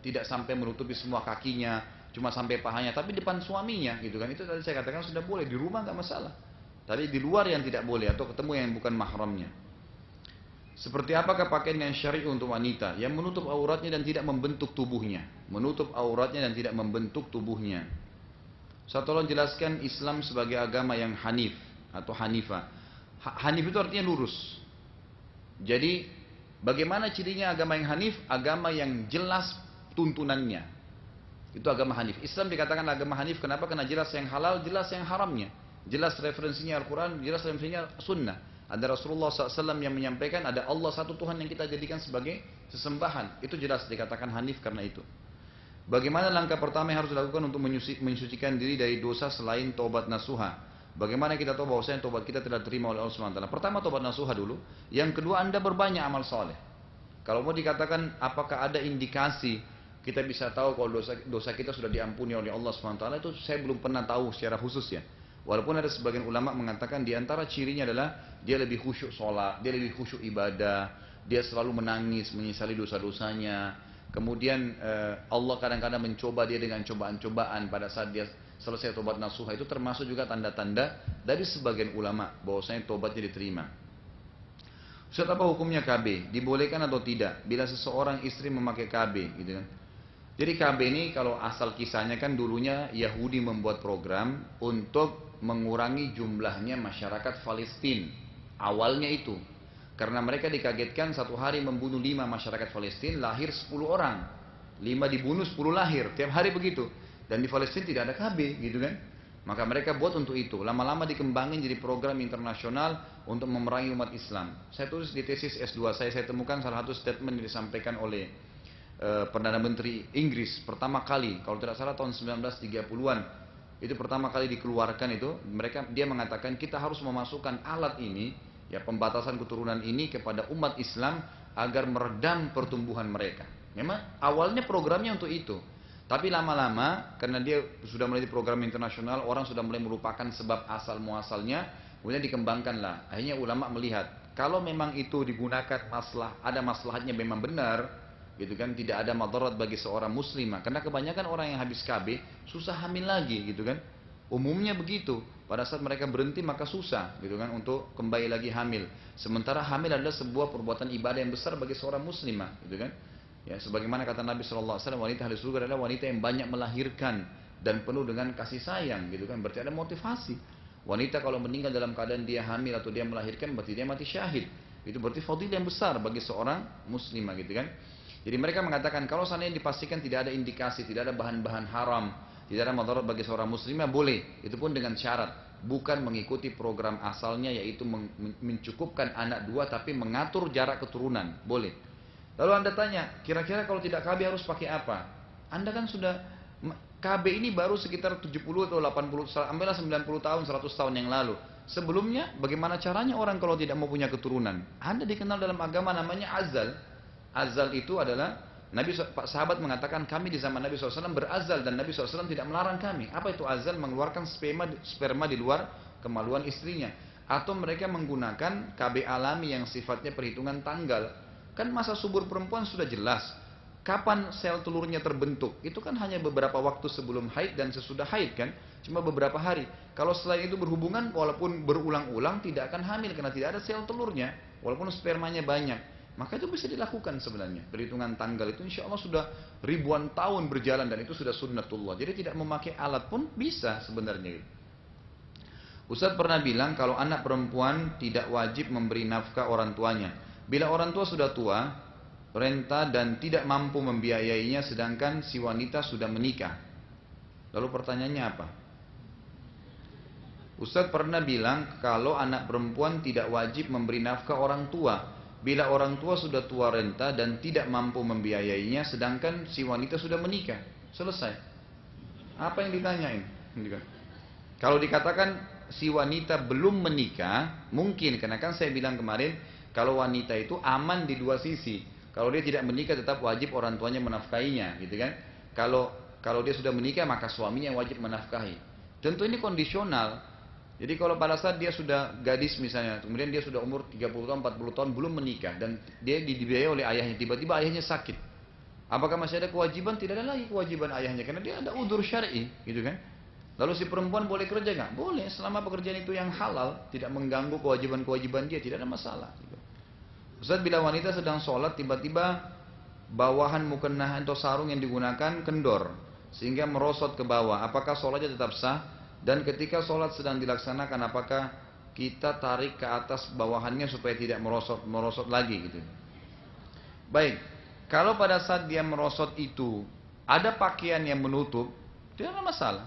tidak sampai menutupi semua kakinya, cuma sampai pahanya, tapi depan suaminya gitu kan. Itu tadi saya katakan sudah boleh, di rumah nggak masalah. Tapi di luar yang tidak boleh, atau ketemu yang bukan mahramnya. Seperti apakah pakaian yang syar'i untuk wanita yang menutup auratnya dan tidak membentuk tubuhnya? Menutup auratnya dan tidak membentuk tubuhnya. Saya tolong jelaskan Islam sebagai agama yang hanif atau hanifah. Hanif itu artinya lurus. Jadi bagaimana cirinya agama yang hanif? Agama yang jelas tuntunannya. Itu agama hanif. Islam dikatakan agama hanif kenapa? Karena jelas yang halal, jelas yang haramnya. Jelas referensinya Al-Quran, jelas referensinya Sunnah. Ada Rasulullah SAW yang menyampaikan ada Allah satu Tuhan yang kita jadikan sebagai sesembahan. Itu jelas dikatakan hanif karena itu. Bagaimana langkah pertama yang harus dilakukan untuk mensucikan diri dari dosa selain tobat nasuha? Bagaimana kita tahu bahwasanya tobat kita tidak terima oleh Allah SWT? Pertama tobat nasuha dulu. Yang kedua Anda berbanyak amal soleh. Kalau mau dikatakan apakah ada indikasi kita bisa tahu kalau dosa kita sudah diampuni oleh Allah SWT, itu saya belum pernah tahu secara khusus ya. Walaupun ada sebagian ulama mengatakan diantara cirinya adalah dia lebih khusyuk sholat, dia lebih khusyuk ibadah, dia selalu menangis, menyesali dosa-dosanya. Kemudian Allah kadang-kadang mencoba dia dengan cobaan-cobaan pada saat dia selesai tobat nasuha. Itu termasuk juga tanda-tanda dari sebagian ulama bahwasanya tobatnya diterima. Ustaz, apa hukumnya KB? Dibolehkan atau tidak bila seseorang istri memakai KB gitu kan? Jadi KB ini kalau asal kisahnya kan dulunya Yahudi membuat program untuk mengurangi jumlahnya masyarakat Palestina. Awalnya itu. Karena mereka dikagetkan satu hari membunuh 5 masyarakat Palestina, lahir 10 orang. 5 dibunuh, 10 lahir. Tiap hari begitu. Dan di Palestina tidak ada KB gitu kan. Maka mereka buat untuk itu. Lama-lama dikembangin jadi program internasional untuk memerangi umat Islam. Saya tulis di tesis S2 saya temukan salah satu statement yang disampaikan oleh Perdana Menteri Inggris pertama kali, kalau tidak salah tahun 1930-an, itu pertama kali dikeluarkan itu, dia mengatakan kita harus memasukkan alat ini, ya pembatasan keturunan ini kepada umat Islam agar meredam pertumbuhan mereka. Memang awalnya programnya untuk itu, tapi lama-lama karena dia sudah mulai di program internasional, orang sudah mulai melupakan sebab asal muasalnya, kemudian dikembangkanlah. Akhirnya ulama melihat kalau memang itu digunakan ada maslahatnya memang benar. Gitu kan, tidak ada madarat bagi seorang muslimah, karena kebanyakan orang yang habis KB susah hamil lagi gitu kan, umumnya begitu. Pada saat mereka berhenti maka susah gitu kan untuk kembali lagi hamil, sementara hamil adalah sebuah perbuatan ibadah yang besar bagi seorang muslimah gitu kan ya. Sebagaimana kata Nabi SAW, wanita ahli surga adalah wanita yang banyak melahirkan dan penuh dengan kasih sayang gitu kan, berarti ada motivasi. Wanita kalau meninggal dalam keadaan dia hamil atau dia melahirkan berarti dia mati syahid, itu berarti fadilah yang besar bagi seorang muslimah gitu kan. Jadi mereka mengatakan kalau seandainya dipastikan tidak ada indikasi, tidak ada bahan-bahan haram, tidak ada madarat bagi seorang muslimah, boleh. Itu pun dengan syarat bukan mengikuti program asalnya, yaitu mencukupkan anak 2 tapi mengatur jarak keturunan, boleh. Lalu Anda tanya, kira-kira kalau tidak KB harus pakai apa? Anda kan sudah KB ini baru sekitar 70 atau 80, ambillah 90 tahun, 100 tahun yang lalu. Sebelumnya bagaimana caranya orang kalau tidak mau punya keturunan? Anda dikenal dalam agama namanya azal. Azal itu adalah sahabat mengatakan kami di zaman Nabi SAW berazal dan Nabi SAW tidak melarang kami. Apa itu azal? Mengeluarkan sperma di luar kemaluan istrinya. Atau mereka menggunakan KB alami yang sifatnya perhitungan tanggal. Kan masa subur perempuan sudah jelas. Kapan sel telurnya terbentuk? Itu kan hanya beberapa waktu sebelum haid dan sesudah haid kan? Cuma beberapa hari. Kalau selain itu berhubungan walaupun berulang-ulang tidak akan hamil karena tidak ada sel telurnya. Walaupun spermanya banyak. Maka itu bisa dilakukan sebenarnya. Perhitungan tanggal itu insya Allah sudah ribuan tahun berjalan dan itu sudah sunnatullah. Jadi tidak memakai alat pun bisa sebenarnya. Ustaz pernah bilang kalau anak perempuan tidak wajib memberi nafkah orang tuanya. Bila orang tua sudah tua, renta dan tidak mampu membiayainya sedangkan si wanita sudah menikah. Lalu pertanyaannya apa? Ustaz pernah bilang kalau anak perempuan tidak wajib memberi nafkah orang tua bila orang tua sudah tua renta dan tidak mampu membiayainya sedangkan si wanita sudah menikah. Selesai. Apa yang ditanyain? Kalau dikatakan si wanita belum menikah, mungkin karena kan saya bilang kemarin kalau wanita itu aman di dua sisi. Kalau dia tidak menikah tetap wajib orang tuanya menafkahinya, gitu kan? Kalau dia sudah menikah maka suaminya wajib menafkahi. Tentu ini kondisional. Jadi kalau pada saat dia sudah gadis misalnya, kemudian dia sudah umur 30 tahun, 40 tahun belum menikah dan dia dibiayai oleh ayahnya, tiba-tiba ayahnya sakit. Apakah masih ada kewajiban? Tidak ada lagi kewajiban ayahnya karena dia ada udzur syar'i, gitu kan? Lalu si perempuan boleh kerja nggak? Boleh, selama pekerjaan itu yang halal, tidak mengganggu kewajiban-kewajiban dia, tidak ada masalah. Gitu. Ustaz, bila wanita sedang sholat tiba-tiba bawahan mukennah atau sarung yang digunakan kendor, sehingga merosot ke bawah, apakah sholatnya tetap sah? Dan ketika sholat sedang dilaksanakan, apakah kita tarik ke atas bawahannya supaya tidak merosot lagi gitu? Baik, kalau pada saat dia merosot itu ada pakaian yang menutup, tidak ada masalah.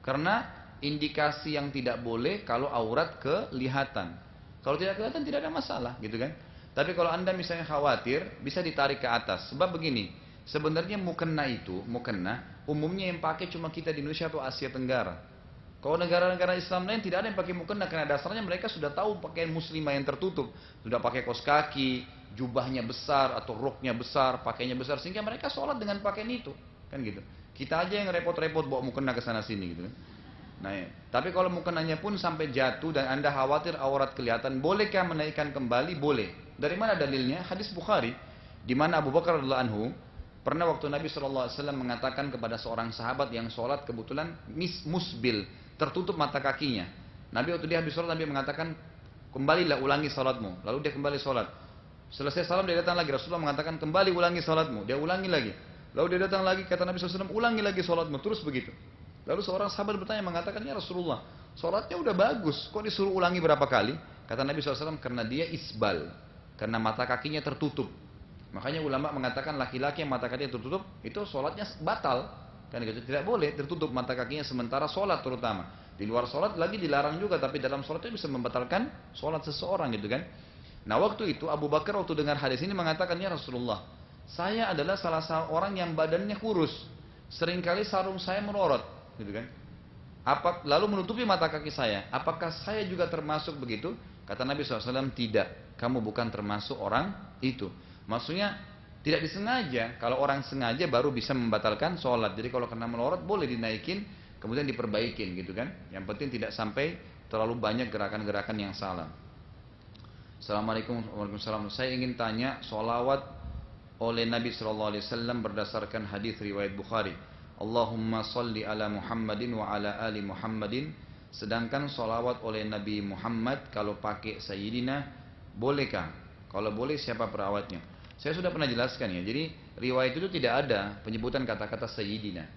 Karena indikasi yang tidak boleh kalau aurat kelihatan. Kalau tidak kelihatan tidak ada masalah, gitu kan? Tapi kalau anda misalnya khawatir, bisa ditarik ke atas. Sebab begini, sebenarnya mukena umumnya yang pakai cuma kita di Indonesia atau Asia Tenggara. Kalau negara-negara Islam lain tidak ada yang pakai mukena, karena dasarnya mereka sudah tahu pakaian muslimah yang tertutup, sudah pakai kaos kaki, jubahnya besar atau roknya besar, pakainya besar, sehingga mereka sholat dengan pakaian itu, kan gitu. Kita aja yang repot-repot bawa mukena ke sana sini gitu kan. Nah, ya. Tapi kalau mukenanya pun sampai jatuh dan anda khawatir aurat kelihatan, bolehkah menaikkan kembali? Boleh. Dari mana dalilnya? Hadis Bukhari, di mana Abu Bakar radhiyallahu anhu pernah waktu Nabi SAW mengatakan kepada seorang sahabat yang sholat kebetulan musbil, tertutup mata kakinya. Nabi waktu dia habis sholat, Nabi mengatakan, kembalilah ulangi sholatmu. Lalu dia kembali sholat. Selesai salam dia datang lagi. Rasulullah mengatakan, kembali ulangi sholatmu. Dia ulangi lagi. Lalu dia datang lagi, kata Nabi SAW, ulangi lagi sholatmu. Terus begitu. Lalu seorang sahabat bertanya, mengatakan, ya Rasulullah, sholatnya udah bagus, kok disuruh ulangi berapa kali? Kata Nabi SAW, karena dia isbal, karena mata kakinya tertutup. Makanya ulama mengatakan laki-laki yang mata kakinya tertutup, itu sholatnya batal. Kan gitu, tidak boleh tertutup mata kakinya sementara sholat terutama. Di luar sholat lagi dilarang juga, tapi dalam sholat itu bisa membatalkan sholat seseorang gitu kan. Nah waktu itu Abu Bakar waktu dengar hadis ini mengatakan, ya Rasulullah, saya adalah salah seorang yang badannya kurus, seringkali sarung saya melorot, gitu kan. Lalu menutupi mata kaki saya. Apakah saya juga termasuk begitu? Kata Nabi SAW, tidak. Kamu bukan termasuk orang itu. Maksudnya tidak disengaja. Kalau orang sengaja baru bisa membatalkan sholat. Jadi kalau kena melorot boleh dinaikin, kemudian diperbaikin, gitu kan. Yang penting tidak sampai terlalu banyak gerakan-gerakan yang salah. Assalamualaikum warahmatullahi wabarakatuh. Saya ingin tanya, sholawat oleh Nabi SAW berdasarkan hadis riwayat Bukhari. Allahumma salli ala Muhammadin wa ala ali Muhammadin. Sedangkan sholawat oleh Nabi Muhammad kalau pakai Sayyidina, bolehkah? Kalau boleh siapa perawatnya? Saya sudah pernah jelaskan ya. Jadi riwayat itu tidak ada penyebutan kata-kata Sayyidina.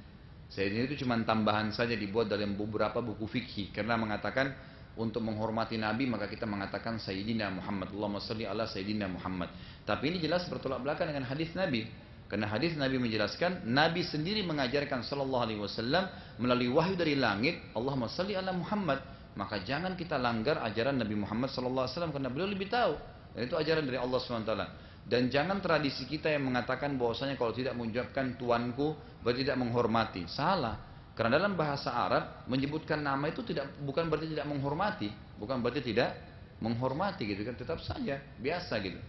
Sayyidina itu cuma tambahan saja dibuat dalam beberapa buku fikih. Karena mengatakan untuk menghormati Nabi maka kita mengatakan Sayyidina Muhammad. Allahumma salli ala Sayyidina Muhammad. Tapi ini jelas bertolak belakang dengan hadis Nabi. Karena hadis Nabi menjelaskan, Nabi sendiri mengajarkan sallallahu alaihi wasallam melalui wahyu dari langit, Allahumma salli ala Muhammad. Maka jangan kita langgar ajaran Nabi Muhammad sallallahu alaihi wasallam karena beliau lebih tahu. Dan itu ajaran dari Allah SWT. Dan jangan tradisi kita yang mengatakan bahwasanya kalau tidak mengucapkan tuanku berarti tidak menghormati. Salah. Karena dalam bahasa Arab menyebutkan nama itu bukan berarti tidak menghormati, bukan berarti tidak menghormati gitu kan, tetap saja biasa gitu.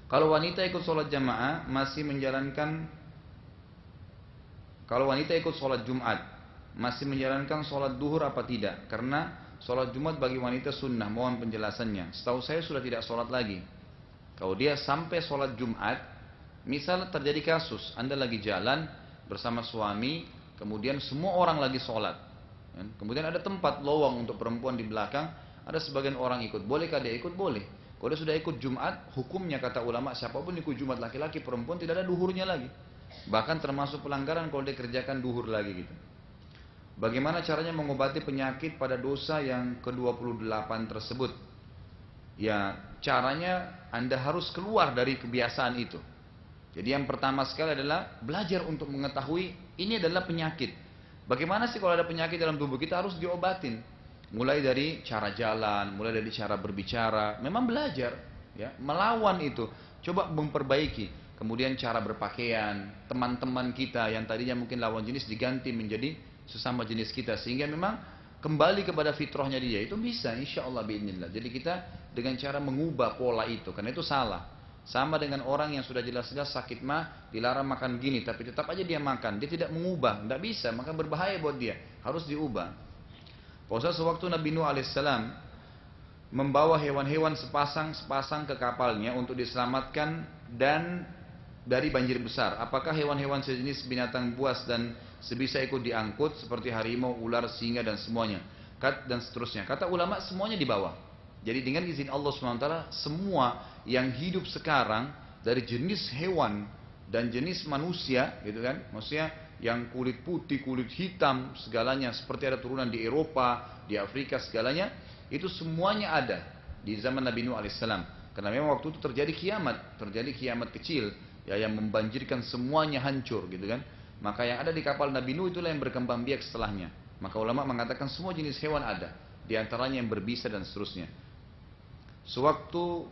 Kalau wanita ikut sholat jamaah masih menjalankan, kalau wanita ikut sholat Jumat masih menjalankan sholat duhur apa tidak? Karena sholat Jumat bagi wanita sunnah. Mohon penjelasannya. Setahu saya sudah tidak sholat lagi. Kalau dia sampai sholat Jumat, misal terjadi kasus, Anda lagi jalan bersama suami, kemudian semua orang lagi sholat, kemudian ada tempat lowong untuk perempuan di belakang, ada sebagian orang ikut. Bolehkah dia ikut? Boleh. Kalau dia sudah ikut Jumat, hukumnya kata ulama, siapapun ikut Jumat, laki-laki, perempuan, tidak ada duhurnya lagi. Bahkan termasuk pelanggaran kalau dia kerjakan duhur lagi gitu. Bagaimana caranya mengobati penyakit pada dosa yang ke-28 tersebut? Ya, caranya Anda harus keluar dari kebiasaan itu. Jadi yang pertama sekali adalah belajar untuk mengetahui ini adalah penyakit. Bagaimana sih kalau ada penyakit dalam tubuh kita harus diobatin? Mulai dari cara jalan, mulai dari cara berbicara, memang belajar, ya, melawan itu, coba memperbaiki. Kemudian cara berpakaian, teman-teman kita yang tadinya mungkin lawan jenis diganti menjadi sesama jenis kita, sehingga memang kembali kepada fitrahnya dia, itu bisa, insya Allah biidznillah. Jadi kita dengan cara mengubah pola itu, karena itu salah. Sama dengan orang yang sudah jelas-jelas sakit mah, dilarang makan gini, tapi tetap aja dia makan, dia tidak mengubah, tidak bisa, maka berbahaya buat dia, harus diubah. Pada sewaktu Nabi Nuh alaihissalam membawa hewan-hewan sepasang ke kapalnya untuk diselamatkan dan dari banjir besar. Apakah hewan-hewan sejenis binatang buas dan sebisa ikut diangkut seperti harimau, ular, singa dan semuanya dan seterusnya? Kata ulama semuanya dibawa. Jadi dengan izin Allah SWT semua yang hidup sekarang dari jenis hewan dan jenis manusia gitu kan, maksudnya yang kulit putih, kulit hitam, segalanya seperti ada turunan di Eropa, di Afrika, segalanya itu semuanya ada di zaman Nabi Nuh alaihissalam. Karena memang waktu itu terjadi kiamat kecil ya yang membanjirkan semuanya hancur gitu kan. Maka yang ada di kapal Nabi Nuh itulah yang berkembang biak setelahnya. Maka ulama mengatakan semua jenis hewan ada, di antaranya yang berbisa dan seterusnya. Sewaktu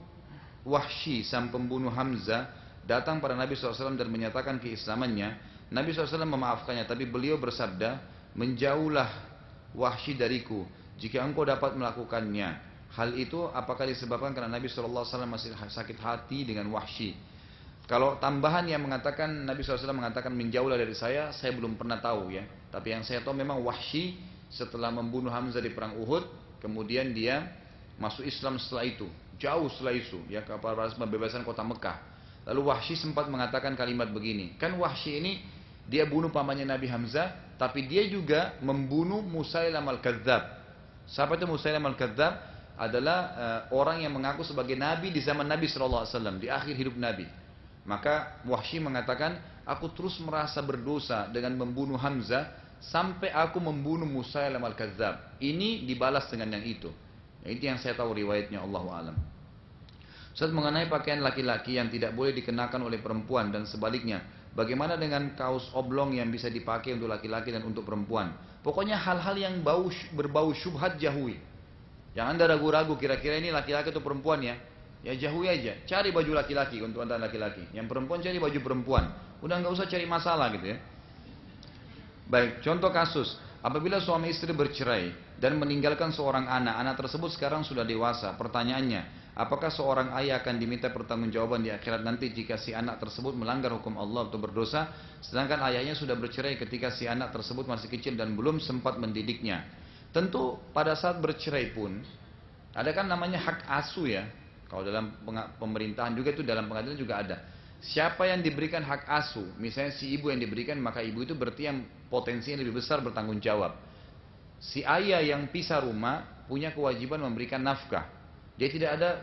Wahsy sang pembunuh Hamzah datang pada Nabi SAW dan menyatakan keislamannya, Nabi SAW memaafkannya, tapi beliau bersabda, menjauhlah Wahsy dariku jika engkau dapat melakukannya. Hal itu apakah disebabkan karena Nabi SAW masih sakit hati dengan Wahsy? Kalau tambahan yang mengatakan Nabi SAW mengatakan menjauhlah dari saya belum pernah tahu ya. Tapi yang saya tahu memang Wahsy setelah membunuh Hamzah di perang Uhud, kemudian dia masuk Islam setelah itu, jauh setelah itu, ya kapal pembebasan kota Mekah. Lalu Wahsy sempat mengatakan kalimat begini, kan Wahsy ini dia bunuh pamannya Nabi Hamzah, tapi dia juga membunuh Musailam al-Kadzab. Siapa itu Musailam al-Kadzab? Adalah orang yang mengaku sebagai Nabi di zaman Nabi SAW, di akhir hidup Nabi. Maka Wahsy mengatakan, aku terus merasa berdosa dengan membunuh Hamzah, sampai aku membunuh Musailam al-Kadzab. Ini dibalas dengan yang itu. Itu yang saya tahu riwayatnya, Allahu a'lam. Ustaz, mengenai pakaian laki-laki yang tidak boleh dikenakan oleh perempuan dan sebaliknya, bagaimana dengan kaos oblong yang bisa dipakai untuk laki-laki dan untuk perempuan? Pokoknya hal-hal yang berbau syubhat jauhi. Yang anda ragu-ragu kira-kira ini laki-laki atau perempuan ya jauhi aja. Cari baju laki-laki untuk anda laki-laki. Yang perempuan cari baju perempuan. Udah nggak usah cari masalah gitu ya. Baik, contoh kasus. Apabila suami istri bercerai dan meninggalkan seorang anak, anak tersebut sekarang sudah dewasa. Pertanyaannya, apakah seorang ayah akan diminta pertanggungjawaban di akhirat nanti jika si anak tersebut melanggar hukum Allah atau berdosa, sedangkan ayahnya sudah bercerai ketika si anak tersebut masih kecil dan belum sempat mendidiknya? Tentu pada saat bercerai pun, ada kan namanya hak asuh ya. Kalau dalam pemerintahan juga itu, dalam pengadilan juga ada. Siapa yang diberikan hak asuh, misalnya si ibu yang diberikan, maka ibu itu berarti yang potensinya lebih besar bertanggung jawab. Si ayah yang pisah rumah punya kewajiban memberikan nafkah. Dia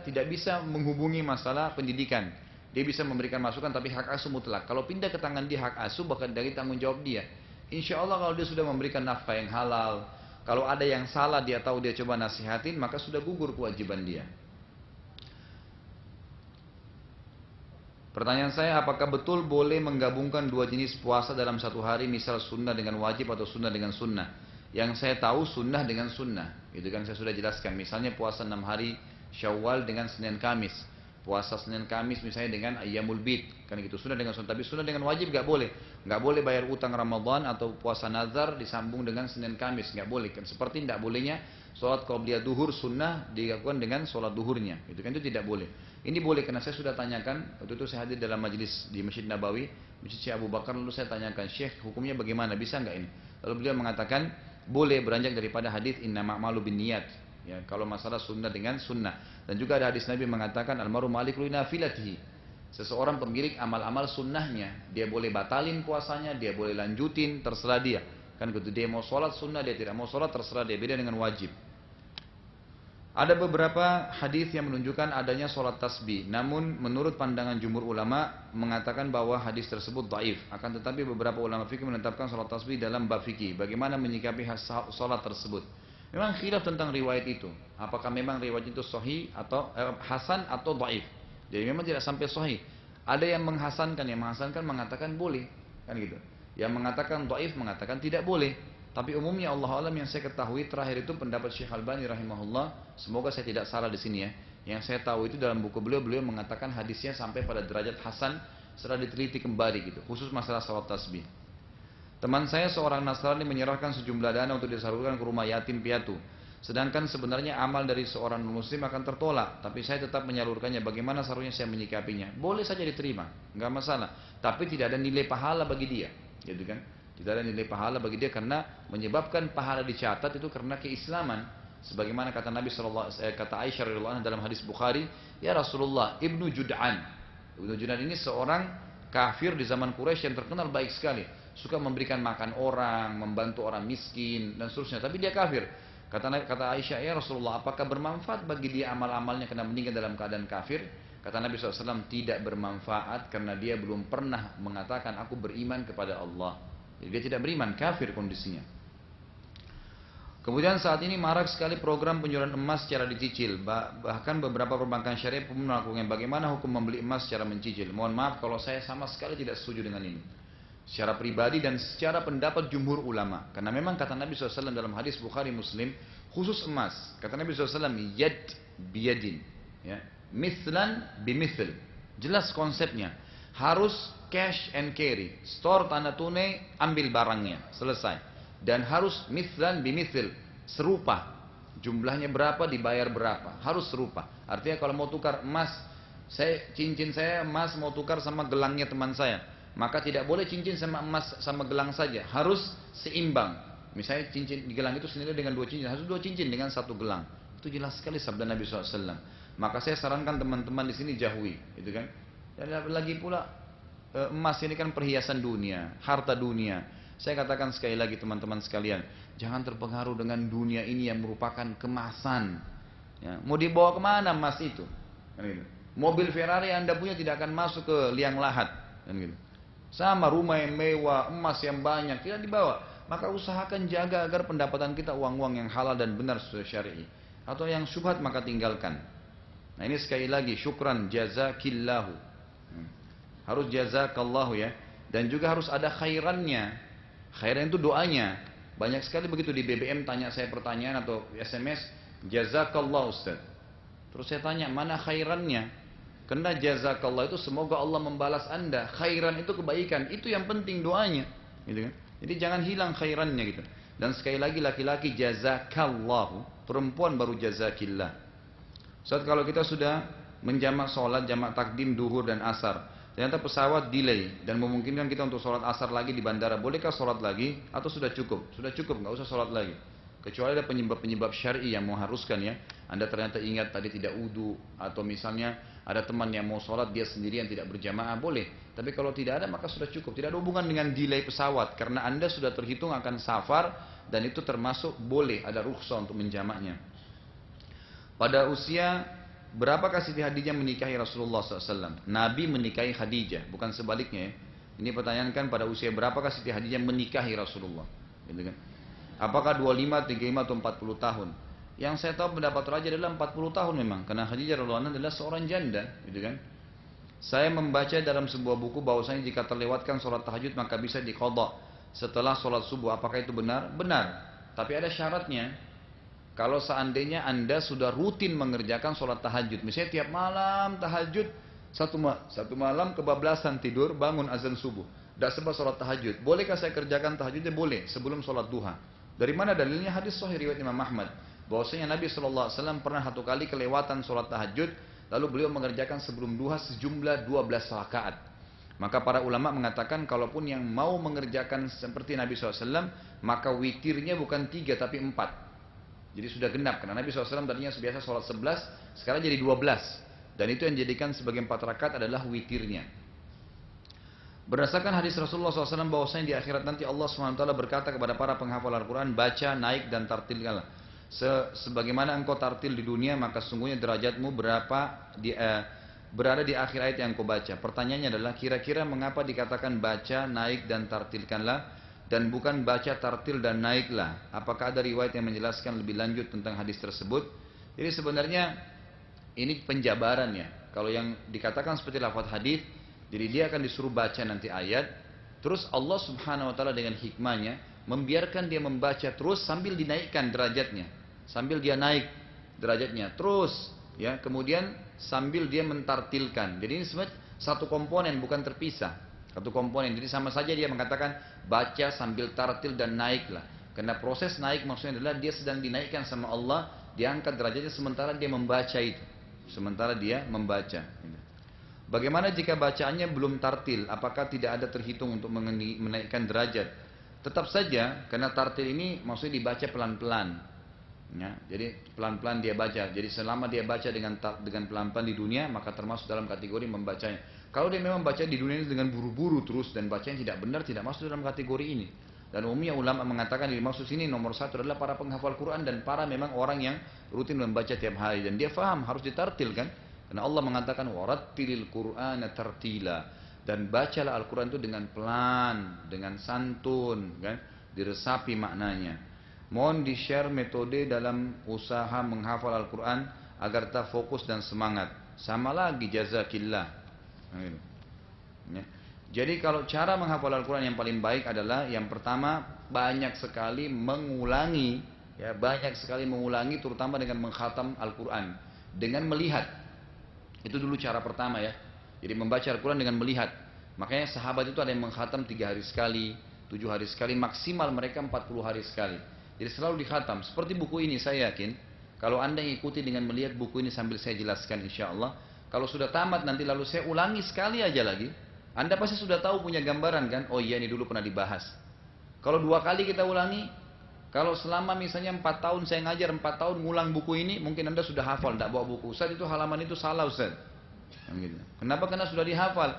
tidak bisa menghubungi masalah pendidikan. Dia bisa memberikan masukan, tapi hak asuh mutlak. Kalau pindah ke tangan dia hak asuh, bakal dari tanggung jawab dia. Insya Allah kalau dia sudah memberikan nafkah yang halal, kalau ada yang salah dia tahu, dia coba nasihatin, maka sudah gugur kewajiban dia. Pertanyaan saya, apakah betul boleh menggabungkan dua jenis puasa dalam satu hari, misal sunnah dengan wajib atau sunnah dengan sunnah? Yang saya tahu sunnah dengan sunnah, itu kan saya sudah jelaskan. Misalnya puasa 6 hari Syawal dengan Senin Kamis, puasa Senin Kamis misalnya dengan Ayyamul Bid, kan gitu, sunnah dengan sunnah. Tapi sunnah dengan wajib nggak boleh bayar utang Ramadan atau puasa nazar disambung dengan Senin Kamis, nggak boleh. Kan seperti nggak bolehnya sholat qobliyah duhur sunnah dilakukan dengan sholat duhurnya, itu kan itu tidak boleh. Ini boleh karena saya sudah tanyakan, waktu itu saya hadir dalam majelis di Masjid Nabawi, Masjid Syekh Abu Bakar, lalu saya tanyakan, Syekh hukumnya bagaimana, bisa nggak ini? Lalu beliau mengatakan, boleh beranjak daripada hadis innama a'malu binniyat. Ya, kalau masalah sunnah dengan sunnah. Dan juga ada hadis Nabi mengatakan, almaru malik li nafilatihi. Seseorang pemilik amal-amal sunnahnya, dia boleh batalin puasanya, dia boleh lanjutin, terserah dia. Kan gitu, dia mau sholat sunnah, dia tidak mau sholat, terserah dia, beda dengan wajib. Ada beberapa hadis yang menunjukkan adanya sholat tasbih. Namun menurut pandangan jumhur ulama mengatakan bahwa hadis tersebut dhaif. Akan tetapi beberapa ulama fikih menetapkan sholat tasbih dalam bab fikih. Bagaimana menyikapi sholat tersebut? Memang khilaf tentang riwayat itu. Apakah memang riwayat itu sahih atau hasan atau dhaif? Jadi memang tidak sampai sahih. Ada yang menghasankan, mengatakan boleh, kan gitu. Yang mengatakan dhaif mengatakan tidak boleh. Tapi umumnya Allah alam yang saya ketahui terakhir itu pendapat Syekh Albani rahimahullah. Semoga saya tidak salah di sini ya. Yang saya tahu itu dalam buku beliau mengatakan hadisnya sampai pada derajat hasan setelah diteliti kembali gitu. Khusus masalah salat tasbih. Teman saya seorang Nasrani menyerahkan sejumlah dana untuk disalurkan ke rumah yatim piatu. Sedangkan sebenarnya amal dari seorang muslim akan tertolak. Tapi saya tetap menyalurkannya. Bagaimana seharusnya saya menyikapinya? Boleh saja diterima, nggak masalah. Tapi tidak ada nilai pahala bagi dia, gitu kan? Tidak ada nilai pahala bagi dia karena menyebabkan pahala dicatat itu karena keislaman. Sebagaimana kata Nabi kata Aisyah radhiyallahu anha dalam hadis Bukhari, ya Rasulullah, Ibnu Jud'an. Ibnu Jud'an ini seorang kafir di zaman Quraisy yang terkenal baik sekali, suka memberikan makan orang, membantu orang miskin dan seterusnya. Tapi dia kafir. Kata Aisyah, ya Rasulullah, apakah bermanfaat bagi dia amal-amalnya karena meninggal dalam keadaan kafir? Kata Nabi SAW, tidak bermanfaat karena dia belum pernah mengatakan aku beriman kepada Allah. Jadi dia tidak beriman, kafir kondisinya. Kemudian saat ini marak sekali program penjualan emas secara dicicil. Bahkan beberapa perbankan syariah pun melakukannya. Bagaimana hukum membeli emas secara mencicil? Mohon maaf kalau saya sama sekali tidak setuju dengan ini. Secara pribadi dan secara pendapat jumhur ulama. Karena memang kata Nabi SAW dalam hadis Bukhari Muslim, khusus emas. Kata Nabi SAW, yad biyadin. Ya. Mithlan bimithl. Jelas konsepnya. Harus cash and carry. Store tanda tunai, ambil barangnya. Selesai. Dan harus mithlan bimithil, serupa. Jumlahnya berapa, dibayar berapa. Harus serupa. Artinya kalau mau tukar emas, cincin saya emas mau tukar sama gelangnya teman saya, maka tidak boleh cincin sama emas sama gelang saja. Harus seimbang. Misalnya cincin di gelang itu senilai dengan 2 cincin, harus 2 cincin dengan 1 gelang. Itu jelas sekali sabda Nabi SAW. Maka saya sarankan teman-teman di sini jauhi, gitu kan. Dan lagi pula emas ini kan perhiasan dunia, harta dunia. Saya katakan sekali lagi teman-teman sekalian, jangan terpengaruh dengan dunia ini yang merupakan kemasan. Ya, mau dibawa kemana emas itu? Kan gitu. Mobil Ferrari yang Anda punya tidak akan masuk ke liang lahat. Kan gitu. Sama rumah yang mewah, emas yang banyak, tidak dibawa. Maka usahakan jaga agar pendapatan kita uang-uang yang halal dan benar sesuai syar'i. Atau yang syubhat maka tinggalkan. Nah ini sekali lagi, syukran jazakillahu. Harus jazakallahu ya. Dan juga harus ada khairannya. Khairan itu doanya. Banyak sekali begitu di BBM tanya saya pertanyaan atau SMS, jazakallah Ustaz. Terus saya tanya, mana khairannya? Karena jazakallah itu semoga Allah membalas Anda. Khairan itu kebaikan, itu yang penting doanya. Gitu kan? Jadi jangan hilang khairannya gitu. Dan sekali lagi laki-laki jazakallahu, perempuan baru jazakillah. Ustaz kalau kita sudah menjamak sholat, jamak takdim, duhur dan asar. Ternyata pesawat delay dan memungkinkan kita untuk sholat asar lagi di bandara. Bolehkah sholat lagi atau sudah cukup? Sudah cukup, nggak usah sholat lagi. Kecuali ada penyebab-penyebab syar'i yang mengharuskan ya. Anda ternyata ingat tadi tidak wudu atau misalnya ada teman yang mau sholat dia sendirian tidak berjamaah, boleh. Tapi kalau tidak ada maka sudah cukup. Tidak ada hubungan dengan delay pesawat karena Anda sudah terhitung akan safar dan itu termasuk boleh ada rukhsah untuk menjamaknya. Pada usia berapakah Siti Khadijah menikahi Rasulullah SAW? Nabi menikahi Khadijah, bukan sebaliknya ya. Ini pertanyaan kan pada usia berapakah Siti Khadijah menikahi Rasulullah? Gitu kan? Apakah 25, 35 atau 40 tahun? Yang saya tahu pendapat Raja adalah 40 tahun memang, karena Khadijah radhiyallahu anha adalah seorang janda, gitu kan? Saya membaca dalam sebuah buku bahwasanya jika terlewatkan sholat tahajud maka bisa diqadha setelah sholat subuh. Apakah itu benar? Benar. Tapi ada syaratnya. Kalau seandainya Anda sudah rutin mengerjakan sholat tahajud, misalnya tiap malam tahajud, satu malam kebablasan tidur, bangun azan subuh, tidak sempat sholat tahajud. Bolehkah saya kerjakan tahajudnya? Boleh, sebelum sholat duha. Dari mana dalilnya? Hadis sahih riwayat Imam Ahmad. Bahwasanya Nabi SAW pernah 1 kali kelewatan sholat tahajud, lalu beliau mengerjakan sebelum duha sejumlah 12 rakaat. Maka para ulama mengatakan kalaupun yang mau mengerjakan seperti Nabi SAW, maka witirnya bukan 3 tapi 4. Jadi sudah genap, karena Nabi SAW tadinya biasa sholat 11, sekarang jadi 12. Dan itu yang dijadikan sebagai 4 rakaat adalah witirnya. Berdasarkan hadis Rasulullah SAW bahwasanya di akhirat nanti Allah SWT berkata kepada para penghafal Al-Quran, baca, naik dan tartilkanlah. Sebagaimana engkau tartil di dunia, maka sungguhnya derajatmu berada di akhir ayat yang engkau baca. Pertanyaannya adalah, kira-kira mengapa dikatakan baca, naik dan tartilkanlah? Dan bukan baca tartil dan naiklah. Apakah ada riwayat yang menjelaskan lebih lanjut tentang hadis tersebut? Jadi sebenarnya ini penjabarannya. Kalau yang dikatakan seperti lafaz hadis, jadi dia akan disuruh baca nanti ayat, terus Allah Subhanahu wa taala dengan hikmahnya membiarkan dia membaca terus sambil dinaikkan derajatnya, sambil dia naik derajatnya terus ya, kemudian sambil dia mentartilkan. Jadi ini sebenarnya satu komponen, bukan terpisah. Satu komponen, jadi sama saja dia mengatakan baca sambil tartil dan naiklah. Karena proses naik maksudnya adalah dia sedang dinaikkan sama Allah, diangkat derajatnya sementara dia membaca itu. Sementara dia membaca. Bagaimana jika bacaannya belum tartil? Apakah tidak ada terhitung untuk menaikkan derajat? Tetap saja, karena tartil ini maksudnya dibaca pelan-pelan. Ya, jadi pelan-pelan dia baca. Jadi selama dia baca dengan pelan-pelan di dunia, maka termasuk dalam kategori membacanya. Kalau dia memang baca di dunia ini dengan buru-buru terus dan bacanya tidak benar, tidak masuk dalam kategori ini. Dan umumnya ulama mengatakan yang dimaksud sini nomor 1 adalah para penghafal Quran dan para memang orang yang rutin membaca tiap hari dan dia faham harus ditartil kan? Karena Allah mengatakan warattilil Qur'ana tartila. Dan bacalah Al-Quran itu dengan pelan, dengan santun, kan? Diresapi maknanya. Mohon di-share metode dalam usaha menghafal Al-Quran agar tak fokus dan semangat. Sama lagi, jazakillah. Nah, gitu. Ya. Jadi kalau cara menghafal Al-Quran yang paling baik adalah yang pertama banyak sekali mengulangi, ya banyak sekali mengulangi, terutama dengan mengkhatam Al-Quran, dengan melihat. Itu dulu cara pertama ya. Jadi membaca Al-Quran dengan melihat. Makanya sahabat itu ada yang mengkhatam 3 hari sekali, 7 hari sekali, maksimal mereka 40 hari sekali. Jadi selalu dikhatam. Seperti buku ini saya yakin, kalau anda ikuti dengan melihat buku ini sambil saya jelaskan insya Allah, kalau sudah tamat nanti lalu saya ulangi sekali aja lagi, anda pasti sudah tahu punya gambaran kan, oh iya ini dulu pernah dibahas. Kalau 2 kali kita ulangi, kalau selama misalnya 4 tahun saya ngajar 4 tahun ngulang buku ini, mungkin anda sudah hafal, tidak bawa buku. Ustaz itu halaman itu salah Ustaz. Kenapa? Karena sudah dihafal.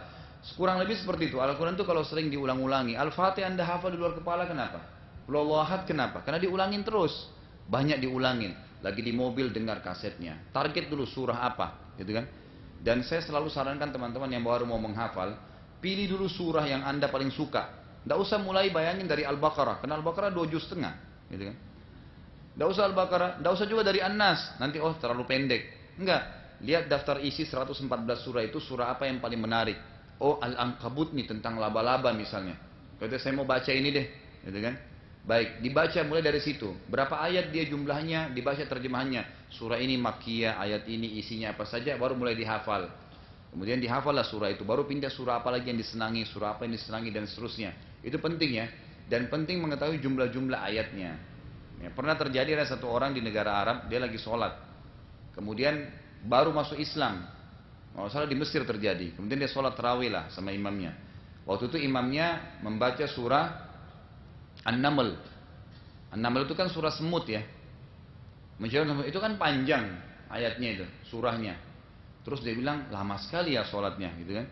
Kurang lebih seperti itu. Al-Quran itu kalau sering diulang-ulangi. Al-Fatihah anda hafal di luar kepala, kenapa? Qul huwallahu ahad, kenapa? Karena diulangin terus. Banyak diulangin. Lagi di mobil dengar kasetnya. Target dulu surah apa, gitu kan? Dan saya selalu sarankan teman-teman yang baru mau menghafal, pilih dulu surah yang anda paling suka. Tidak usah mulai bayangin dari Al-Baqarah, karena Al-Baqarah 2 juz setengah, gitu kan? Tidak usah Al-Baqarah, tidak usah juga dari An-Nas. Nanti terlalu pendek. Enggak. Lihat daftar isi 114 surah itu, surah apa yang paling menarik. Oh, Al-Ankabut nih tentang laba-laba misalnya. Kata saya mau baca ini deh, gitu kan? Baik, dibaca mulai dari situ. Berapa ayat dia jumlahnya, dibaca terjemahannya. Surah ini Makkiyah, ayat ini isinya apa saja, baru mulai dihafal. Kemudian dihafallah surah itu, baru pindah surah apa lagi yang disenangi, surah apa yang disenangi dan seterusnya. Itu penting ya. Dan penting mengetahui jumlah-jumlah ayatnya. Ya, pernah terjadi ada satu orang di negara Arab, dia lagi sholat. Kemudian baru masuk Islam. Kalau salah di Mesir terjadi. Kemudian dia sholat tarawih lah sama imamnya. Waktu itu imamnya membaca surah An-Naml. An-Naml itu kan surah semut ya. Itu kan panjang ayatnya itu, surahnya. Terus dia bilang lama sekali ya sholatnya, gitu kan.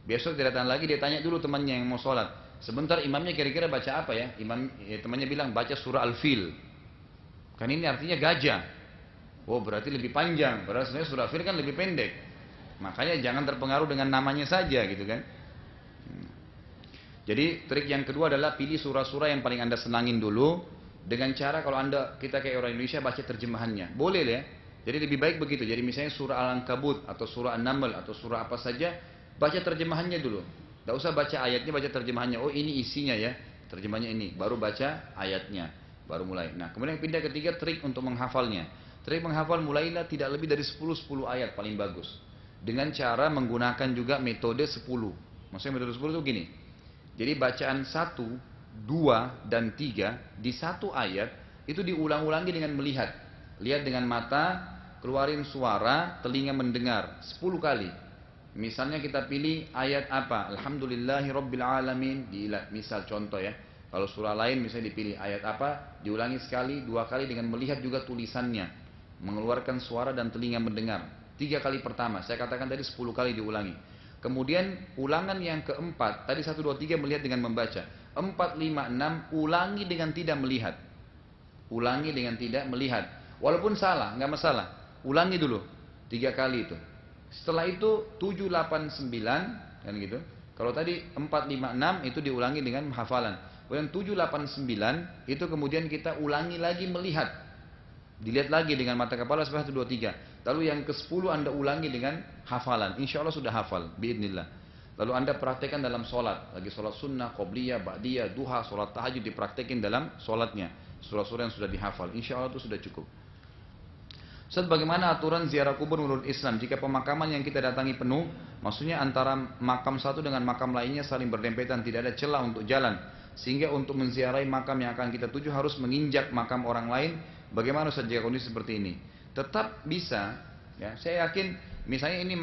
Besok dia datang lagi, dia tanya dulu temannya yang mau sholat. Sebentar imamnya kira-kira baca apa ya? Temannya bilang baca surah Al-Fil. Kan ini artinya gajah. Oh berarti lebih panjang. Padahal sebenarnya surah Al-Fil kan lebih pendek. Makanya jangan terpengaruh dengan namanya saja, gitu kan. Jadi trik yang kedua adalah pilih surah-surah yang paling anda senangin dulu. Dengan cara kalau kita kayak orang Indonesia baca terjemahannya. Boleh ya. Jadi lebih baik begitu. Jadi misalnya surah Al-Ankabut atau surah An-Naml atau surah apa saja, baca terjemahannya dulu. Tidak usah baca ayatnya, baca terjemahannya. Oh ini isinya ya, terjemahannya ini. Baru baca ayatnya, baru mulai. Nah kemudian yang pindah ketiga, trik untuk menghafalnya. Trik menghafal mulailah tidak lebih dari 10 ayat paling bagus. Dengan cara menggunakan juga metode 10. Maksudnya metode 10 itu gini. Jadi bacaan 1, 2, dan 3 di satu ayat itu diulang-ulangi dengan melihat. Lihat dengan mata, keluarin suara, telinga mendengar 10 kali. Misalnya kita pilih ayat apa? Alhamdulillahirabbil alamin. Misal contoh ya. Kalau surah lain misalnya dipilih ayat apa, diulangi sekali, 2 kali dengan melihat juga tulisannya, mengeluarkan suara dan telinga mendengar. 3 kali pertama, saya katakan tadi 10 kali diulangi. Kemudian ulangan yang keempat, tadi 1, 2, 3 melihat dengan membaca. 4, 5, 6 ulangi dengan tidak melihat. Ulangi dengan tidak melihat. Walaupun salah, nggak masalah. Ulangi dulu 3 kali itu. Setelah itu 7, 8, 9 kan gitu. Kalau tadi 4, 5, 6 itu diulangi dengan hafalan. Kemudian 7, 8, 9 itu kemudian kita ulangi lagi melihat. Dilihat lagi dengan mata kepala seperti 1, 2, 3. Lalu yang ke-10 anda ulangi dengan hafalan. Insya Allah sudah hafal. Biidnillah. Lalu anda praktekkan dalam sholat. Lagi sholat sunnah, qobliyah, ba'diyah, duha, sholat tahajud dipraktekin dalam sholatnya. Surah-surah yang sudah dihafal. Insya Allah itu sudah cukup. Ustaz, bagaimana aturan ziarah kubur menurut Islam? Jika pemakaman yang kita datangi penuh, maksudnya antara makam satu dengan makam lainnya saling berdempetan, tidak ada celah untuk jalan. Sehingga untuk menziarahi makam yang akan kita tuju harus menginjak makam orang lain. Bagaimana Ustaz jika kondisi seperti ini? Tetap bisa, ya. Saya yakin misalnya ini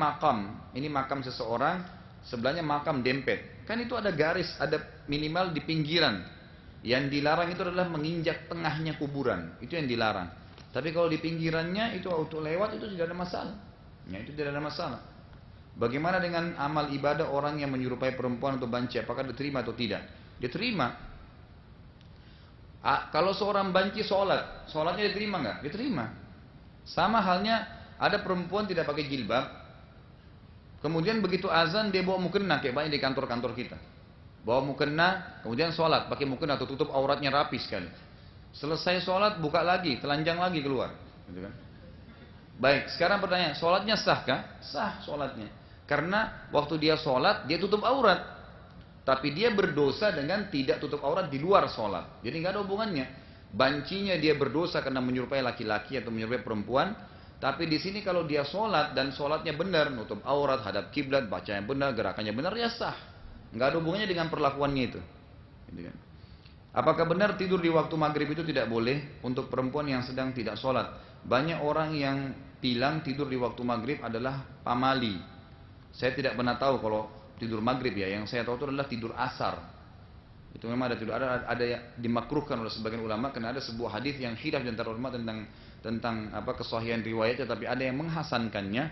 makam seseorang, sebelahnya makam dempet. Kan itu ada garis, ada minimal di pinggiran. Yang dilarang itu adalah menginjak tengahnya kuburan. Itu yang dilarang. Tapi kalau di pinggirannya itu auto lewat itu tidak ada masalah. Ya, itu tidak ada masalah. Bagaimana dengan amal ibadah orang yang menyerupai perempuan atau banci? Apakah diterima atau tidak? Diterima. Kalau seorang banci sholatnya diterima nggak? Diterima. Sama halnya ada perempuan tidak pakai jilbab, Kemudian begitu azan dia bawa mukena kayak banyak di kantor-kantor kita. Bawa mukena, kemudian sholat pakai mukena atau tutup auratnya rapi sekali. Selesai sholat buka lagi, telanjang lagi keluar. Gitu kan? Baik, sekarang pertanyaan, sholatnya sah kah? Sah sholatnya. Karena waktu dia sholat dia tutup aurat. Tapi dia berdosa dengan tidak tutup aurat di luar sholat. Jadi nggak ada hubungannya. Bancinya dia berdosa karena menyerupai laki-laki atau menyerupai perempuan. Tapi di sini kalau dia sholat dan sholatnya benar, nutup aurat, hadap kiblat, baca yang benar, gerakannya benar, ya sah. Nggak ada hubungannya dengan perlakuannya itu. Gitu kan? Apakah benar tidur di waktu maghrib itu tidak boleh untuk perempuan yang sedang tidak sholat? Banyak orang yang bilang tidur di waktu maghrib adalah pamali. Saya tidak pernah tahu kalau tidur maghrib ya. Yang saya tahu itu adalah tidur asar. Itu memang ada tidur, ada yang dimakruhkan oleh sebagian ulama karena ada sebuah hadis yang khilaf di antara ulama tentang apa kesahihan riwayatnya, tapi ada yang menghasankannya.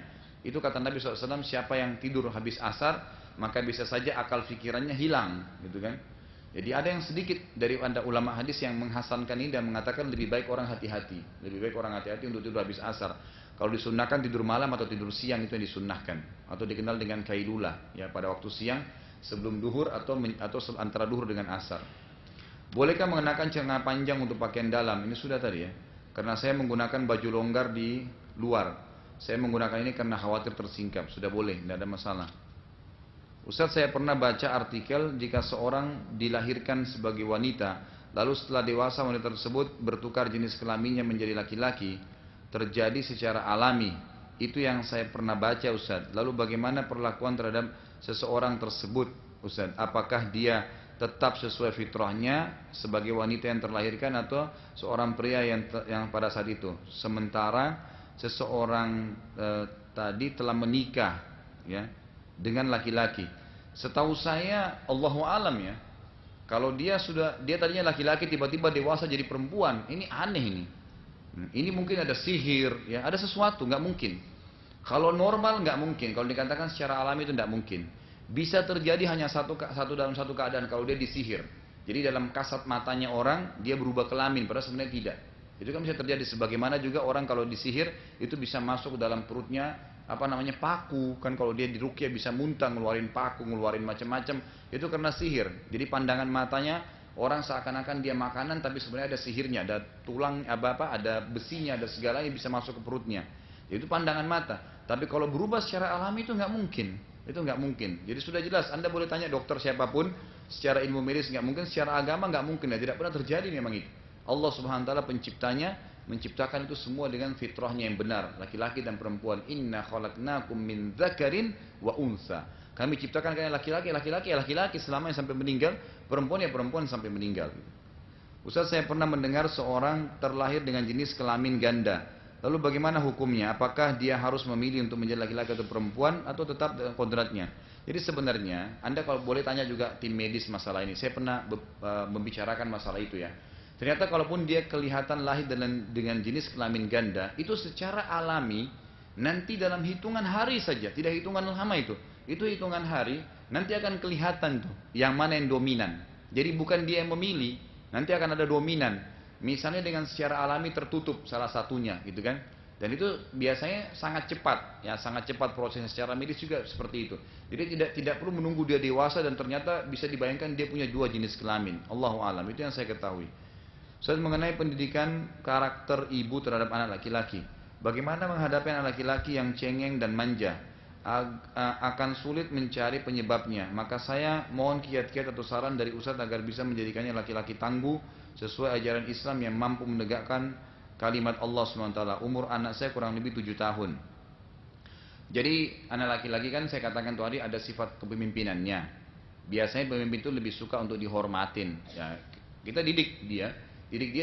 Itu kata Nabi SAW, siapa yang tidur habis asar maka bisa saja akal fikirannya hilang, gitu kan? Jadi ada yang sedikit dari anda ulama hadis yang menghasankan ini dan mengatakan lebih baik orang hati-hati, lebih baik orang hati-hati untuk tidur habis asar. Kalau disunnahkan tidur malam atau tidur siang itu yang disunnahkan, atau dikenal dengan kailulah, ya pada waktu siang sebelum duhur atau antara duhur dengan asar. Bolehkah mengenakan celana panjang untuk pakaian dalam? Ini sudah tadi ya. Karena saya menggunakan baju longgar di luar. Saya menggunakan ini karena khawatir tersingkap. Sudah boleh, tidak ada masalah. Ustaz, saya pernah baca artikel jika seorang dilahirkan sebagai wanita, lalu setelah dewasa wanita tersebut bertukar jenis kelaminnya menjadi laki-laki, terjadi secara alami. Itu yang saya pernah baca, Ustaz. Lalu bagaimana perlakuan terhadap seseorang tersebut, Ustaz? Apakah dia tetap sesuai fitrahnya sebagai wanita yang terlahirkan atau seorang pria yang pada saat itu? Sementara seseorang tadi telah menikah ya dengan laki-laki. Setahu saya Allahu alam ya. Kalau dia tadinya laki-laki tiba-tiba dewasa jadi perempuan, ini aneh ini. Ini mungkin ada sihir ya, ada sesuatu, nggak mungkin. Kalau normal nggak mungkin, kalau dikatakan secara alami itu nggak mungkin. Bisa terjadi hanya dalam satu keadaan, kalau dia disihir. Jadi dalam kasat matanya orang dia berubah kelamin, padahal sebenarnya tidak. Itu kan bisa terjadi. Sebagaimana juga orang kalau disihir itu bisa masuk ke dalam perutnya paku. Kan kalau dia diruqyah bisa muntah, ngeluarin paku, ngeluarin macam-macam. Itu karena sihir. Jadi pandangan matanya orang seakan-akan dia makanan, tapi sebenarnya ada sihirnya, ada tulang ada besinya, ada segalanya bisa masuk ke perutnya. Itu pandangan mata. Tapi kalau berubah secara alami itu nggak mungkin. Itu nggak mungkin. Jadi sudah jelas. Anda boleh tanya dokter siapapun, secara ilmu medis nggak mungkin, secara agama nggak mungkin. Ya tidak pernah terjadi memang itu. Allah Subhanahu Wa Taala penciptanya menciptakan itu semua dengan fitrahnya yang benar, laki-laki dan perempuan. Inna khalaqnakum min dzakarin wa unsa. Kami ciptakan kalian laki-laki selamanya sampai meninggal, perempuan sampai meninggal. Ustaz, saya pernah mendengar seorang terlahir dengan jenis kelamin ganda. Lalu bagaimana hukumnya? Apakah dia harus memilih untuk menjadi laki-laki atau perempuan atau tetap dengan kodratnya? Jadi sebenarnya Anda kalau boleh tanya juga tim medis masalah ini. Saya pernah membicarakan masalah itu ya. Ternyata kalaupun dia kelihatan lahir dengan jenis kelamin ganda, itu secara alami nanti dalam hitungan hari saja, tidak hitungan lama itu. Itu hitungan hari nanti akan kelihatan tuh yang mana yang dominan. Jadi bukan dia yang memilih, nanti akan ada dominan. Misalnya dengan secara alami tertutup salah satunya, gitu kan? Dan itu biasanya sangat cepat, ya sangat cepat prosesnya secara medis juga seperti itu. Jadi tidak perlu menunggu dia dewasa dan ternyata bisa dibayangkan dia punya dua jenis kelamin. Allahu alam, itu yang saya ketahui. Soal mengenai pendidikan karakter ibu terhadap anak laki-laki, bagaimana menghadapi anak laki-laki yang cengeng dan manja? Akan sulit mencari penyebabnya. Maka saya mohon kiat-kiat atau saran dari Ustaz agar bisa menjadikannya laki-laki tangguh sesuai ajaran Islam yang mampu menegakkan kalimat Allah SWT. Umur anak saya kurang lebih 7 tahun. Jadi anak laki-laki kan saya katakan tadi ada sifat kepemimpinannya. Biasanya pemimpin itu lebih suka untuk dihormatin. Ya, kita didik dia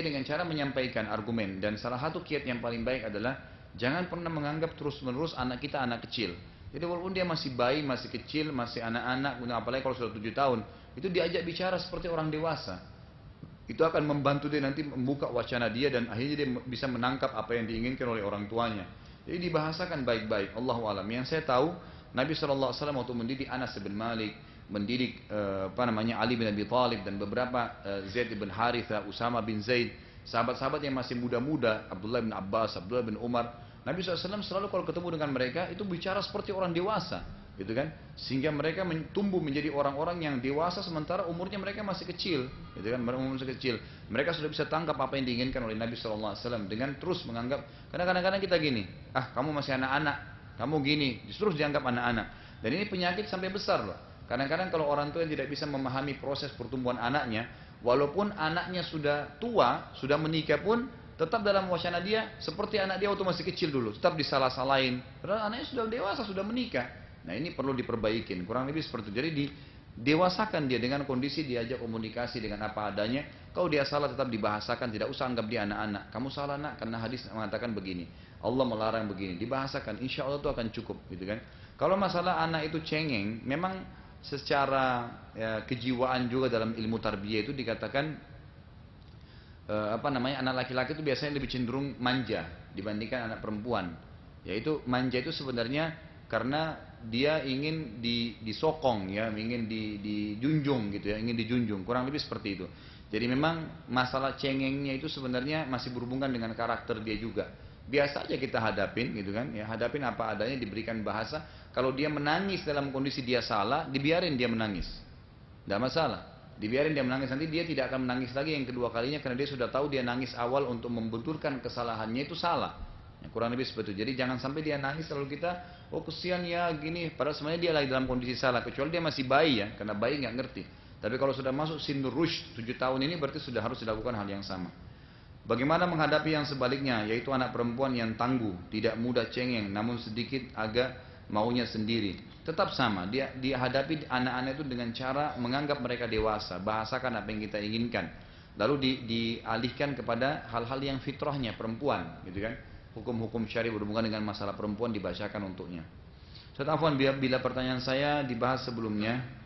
dengan cara menyampaikan argumen. Dan salah satu kiat yang paling baik adalah jangan pernah menganggap terus-menerus anak kita anak kecil. Jadi walaupun dia masih bayi, masih kecil, masih anak-anak, apalagi kalau sudah 7 tahun, itu diajak bicara seperti orang dewasa. Itu akan membantu dia nanti membuka wacana dia dan akhirnya dia bisa menangkap apa yang diinginkan oleh orang tuanya. Jadi dibahasakan baik-baik. Allahu a'lam. Yang saya tahu Nabi SAW waktu mendidik Anas bin Malik, mendidik Ali bin Abi Thalib dan beberapa Zaid bin Haritha, Usama bin Zaid, sahabat-sahabat yang masih muda-muda, Abdullah bin Abbas, Abdullah bin Umar. Nabi SAW selalu kalau ketemu dengan mereka itu bicara seperti orang dewasa. gitu kan? Sehingga mereka tumbuh menjadi orang-orang yang dewasa sementara umurnya mereka masih kecil, gitu kan? Umur masih kecil. Mereka sudah bisa tangkap apa yang diinginkan oleh Nabi SAW dengan terus menganggap. Karena kadang-kadang kita gini, kamu masih anak-anak, kamu gini, terus dianggap anak-anak. Dan ini penyakit sampai besar loh. Kadang-kadang kalau orang tua yang tidak bisa memahami proses pertumbuhan anaknya, walaupun anaknya sudah tua, sudah menikah pun, tetap dalam wacana dia seperti anak dia waktu masih kecil dulu, tetap disalah-salahin. Padahal anaknya sudah dewasa, sudah menikah. Nah ini perlu diperbaikin, kurang lebih seperti itu. Jadi dewasakan dia dengan kondisi diajak komunikasi dengan apa adanya. Kalau dia salah tetap dibahasakan, tidak usah anggap dia anak-anak. Kamu salah nak, karena hadis mengatakan begini, Allah melarang begini. Dibahasakan, insya Allah itu akan cukup, gitu kan? Kalau masalah anak itu cengeng, memang secara kejiwaan juga dalam ilmu tarbiyah itu dikatakan anak laki-laki itu biasanya lebih cenderung manja dibandingkan anak perempuan. Yaitu manja itu sebenarnya karena dia ingin disokong ya, ingin dijunjung gitu ya, ingin dijunjung, kurang lebih seperti itu. Jadi memang masalah cengengnya itu sebenarnya masih berhubungan dengan karakter dia juga. Biasa aja kita hadapin gitu kan, ya hadapin apa adanya, diberikan bahasa. Kalau dia menangis dalam kondisi dia salah, dibiarin dia menangis, tidak masalah. Dibiarin dia menangis, nanti dia tidak akan menangis lagi yang kedua kalinya karena dia sudah tahu dia nangis awal untuk membetulkan kesalahannya itu salah. Ya, kurang lebih seperti itu. Jadi jangan sampai dia nangis lalu kita, oh kesian ya gini, padahal sebenarnya dia lagi dalam kondisi salah. Kecuali dia masih bayi ya, karena bayi nggak ngerti. Tapi kalau sudah masuk sinur rushd 7 tahun ini berarti sudah harus dilakukan hal yang sama. Bagaimana menghadapi yang sebaliknya, yaitu anak perempuan yang tangguh, tidak mudah cengeng, namun sedikit agak maunya sendiri. Tetap sama, dia hadapi anak-anak itu dengan cara menganggap mereka dewasa, bahasakan apa yang kita inginkan. Lalu dialihkan kepada hal-hal yang fitrahnya perempuan, gitu kan? Hukum-hukum syari berhubungan dengan masalah perempuan dibacakan untuknya. Ustaz Afwan, bila pertanyaan saya dibahas sebelumnya,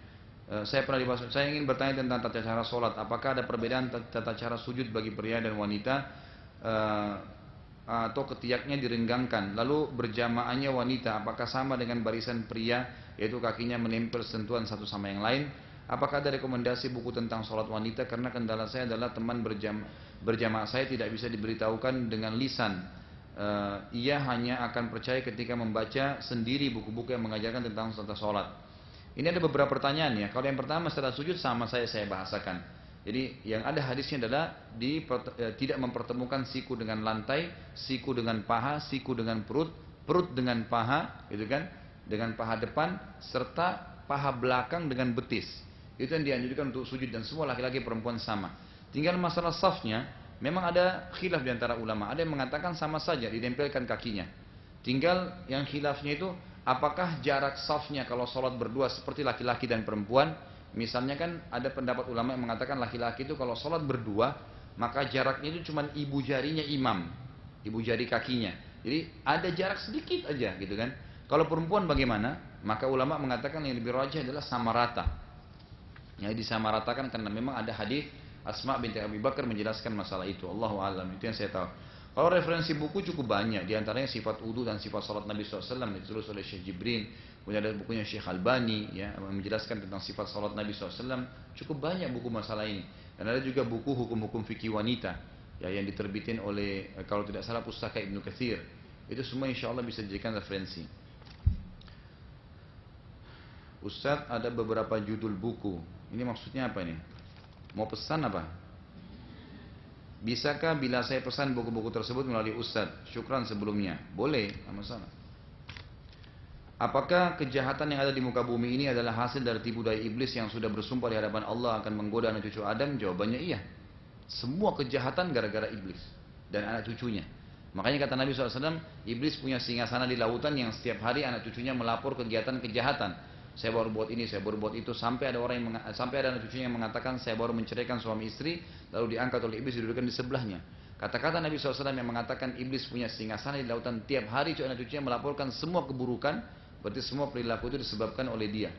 saya ingin bertanya tentang tata cara sholat. Apakah ada perbedaan tata cara sujud bagi pria dan wanita, atau ketiaknya direnggangkan? Lalu berjamaahnya wanita, apakah sama dengan barisan pria, yaitu kakinya menempel sentuhan satu sama yang lain? Apakah ada rekomendasi buku tentang sholat wanita? Karena kendala saya adalah teman berjamaah saya tidak bisa diberitahukan dengan lisan. Ia hanya akan percaya ketika membaca sendiri buku-buku yang mengajarkan tentang tata sholat. Ini ada beberapa pertanyaan ya. Kalau yang pertama setelah sujud sama saya bahasakan. Jadi yang ada hadisnya adalah tidak mempertemukan siku dengan lantai, siku dengan paha, siku dengan perut, perut dengan paha, gitu kan? Dengan paha depan serta paha belakang dengan betis. Itu yang dianjurkan untuk sujud dan semua laki-laki perempuan sama. Tinggal masalah safnya. Memang ada khilaf di antara ulama. Ada yang mengatakan sama saja ditempelkan kakinya. Tinggal yang khilafnya itu apakah jarak safnya kalau sholat berdua seperti laki-laki dan perempuan. Misalnya kan ada pendapat ulama yang mengatakan laki-laki itu kalau sholat berdua maka jaraknya itu cuma ibu jarinya imam, ibu jari kakinya. Jadi ada jarak sedikit aja gitu kan. Kalau perempuan bagaimana? Maka ulama mengatakan yang lebih rajih adalah sama rata. Ya, disamaratakan karena memang ada hadis Asma binti Abi Bakar menjelaskan masalah itu. Allahu a'lam, itu yang saya tahu. Kalau referensi buku cukup banyak, diantaranya sifat wudu dan sifat salat Nabi SAW ditulis oleh Syekh Jibrin. Kemudian ada bukunya Syekh Albani ya, menjelaskan tentang sifat salat Nabi SAW. Cukup banyak buku masalah ini. Dan ada juga buku hukum-hukum fikih wanita ya, yang diterbitin oleh, kalau tidak salah, Pustaka Ibnu Katsir. Itu semua insya Allah bisa dijadikan referensi. Ustadz, ada beberapa judul buku. Ini maksudnya apa ini? Mau pesan apa? Bisakah bila saya pesan buku-buku tersebut melalui Ustadz? Syukran sebelumnya. Boleh, tidak masalah. Apakah kejahatan yang ada di muka bumi ini adalah hasil dari tipu daya iblis yang sudah bersumpah di hadapan Allah akan menggoda anak cucu Adam? Jawabannya iya. Semua kejahatan gara-gara iblis dan anak cucunya. Makanya kata Nabi SAW, iblis punya singgasana di lautan yang setiap hari anak cucunya melapor kegiatan kejahatan. Saya baru buat ini, saya baru buat itu, sampai ada anak cucunya yang mengatakan saya baru menceraikan suami istri, lalu diangkat oleh iblis didudukkan di sebelahnya. Kata-kata Nabi SAW yang mengatakan iblis punya singgasana di lautan tiap hari anak cucunya melaporkan semua keburukan, berarti semua perilaku itu disebabkan oleh dia.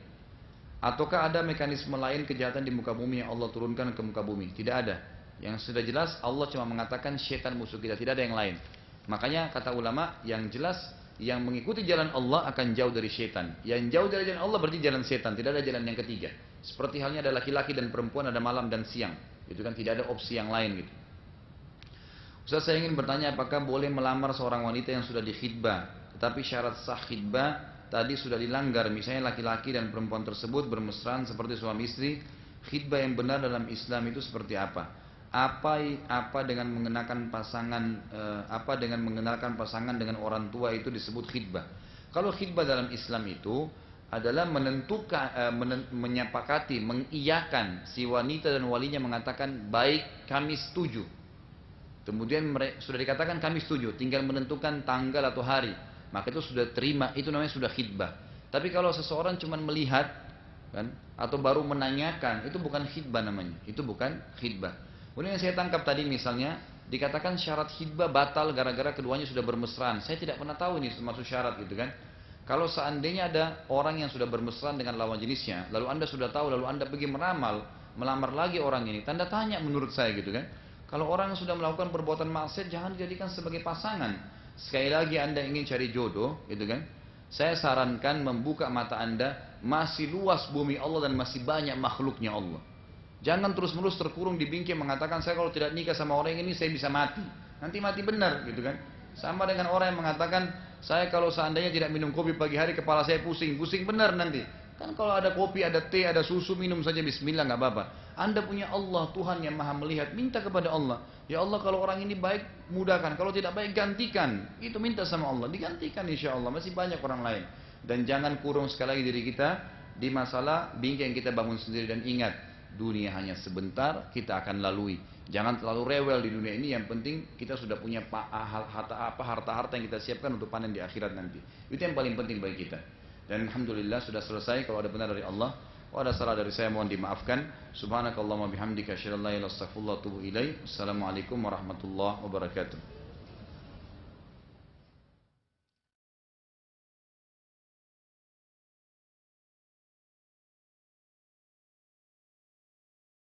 Ataukah ada mekanisme lain kejahatan di muka bumi yang Allah turunkan ke muka bumi? Tidak ada. Yang sudah jelas Allah cuma mengatakan syaitan musuh kita, tidak ada yang lain. Makanya kata ulama yang jelas, yang mengikuti jalan Allah akan jauh dari syaitan. Yang jauh dari jalan Allah berarti jalan syaitan, tidak ada jalan yang ketiga. Seperti halnya ada laki-laki dan perempuan, ada malam dan siang. Itu kan tidak ada opsi yang lain gitu. Ustaz, saya ingin bertanya apakah boleh melamar seorang wanita yang sudah dikhidbah, tetapi syarat sah khidbah tadi sudah dilanggar, misalnya laki-laki dan perempuan tersebut bermesraan seperti suami istri, khitbah yang benar dalam Islam itu seperti apa? Apa dengan mengenakan pasangan dengan mengenalkan pasangan dengan orang tua itu disebut khitbah? Kalau khitbah dalam Islam itu adalah menentukan, menyepakati, mengiyakan si wanita dan walinya mengatakan baik kami setuju. Kemudian sudah dikatakan kami setuju, tinggal menentukan tanggal atau hari, maka itu sudah terima, itu namanya sudah khitbah. Tapi kalau seseorang cuma melihat kan, atau baru menanyakan, itu bukan khitbah namanya, itu bukan khitbah. Kemudian yang saya tangkap tadi misalnya dikatakan syarat khitbah batal gara-gara keduanya sudah bermesraan. Saya tidak pernah tahu ini termasuk syarat gitu kan. Kalau seandainya ada orang yang sudah bermesraan dengan lawan jenisnya, lalu anda sudah tahu, lalu anda pergi meramal, melamar lagi orang ini, tanda tanya menurut saya gitu kan. Kalau orang yang sudah melakukan perbuatan maksiat jangan dijadikan sebagai pasangan. Sekali lagi anda ingin cari jodoh, gitu kan? Saya sarankan membuka mata anda, masih luas bumi Allah dan masih banyak makhluknya Allah. Jangan terus-menerus terkurung di bingkai mengatakan saya kalau tidak nikah sama orang ini saya bisa mati. Nanti mati benar, gitu kan? Sama dengan orang yang mengatakan saya kalau seandainya tidak minum kopi pagi hari kepala saya pusing, pusing benar nanti. Kan kalau ada kopi, ada teh, ada susu, minum saja bismillah nggak apa-apa. Anda punya Allah, Tuhan yang maha melihat, minta kepada Allah. Ya Allah kalau orang ini baik, mudahkan. Kalau tidak baik, gantikan. Itu minta sama Allah, digantikan insya Allah. Masih banyak orang lain. Dan jangan kurung sekali lagi diri kita di masalah bingkai yang kita bangun sendiri. Dan ingat, dunia hanya sebentar, kita akan lalui. Jangan terlalu rewel di dunia ini. Yang penting kita sudah punya harta-harta yang kita siapkan untuk panen di akhirat nanti. Itu yang paling penting bagi kita. Dan alhamdulillah sudah selesai. Kalau ada benar dari Allah, kalau ada salah dari saya mohon dimaafkan. Subhanakallahumma bihamdika asyhadu an la ilaha illa anta astaghfiruka wa atubu ilaik. Assalamualaikum warahmatullahi wabarakatuh.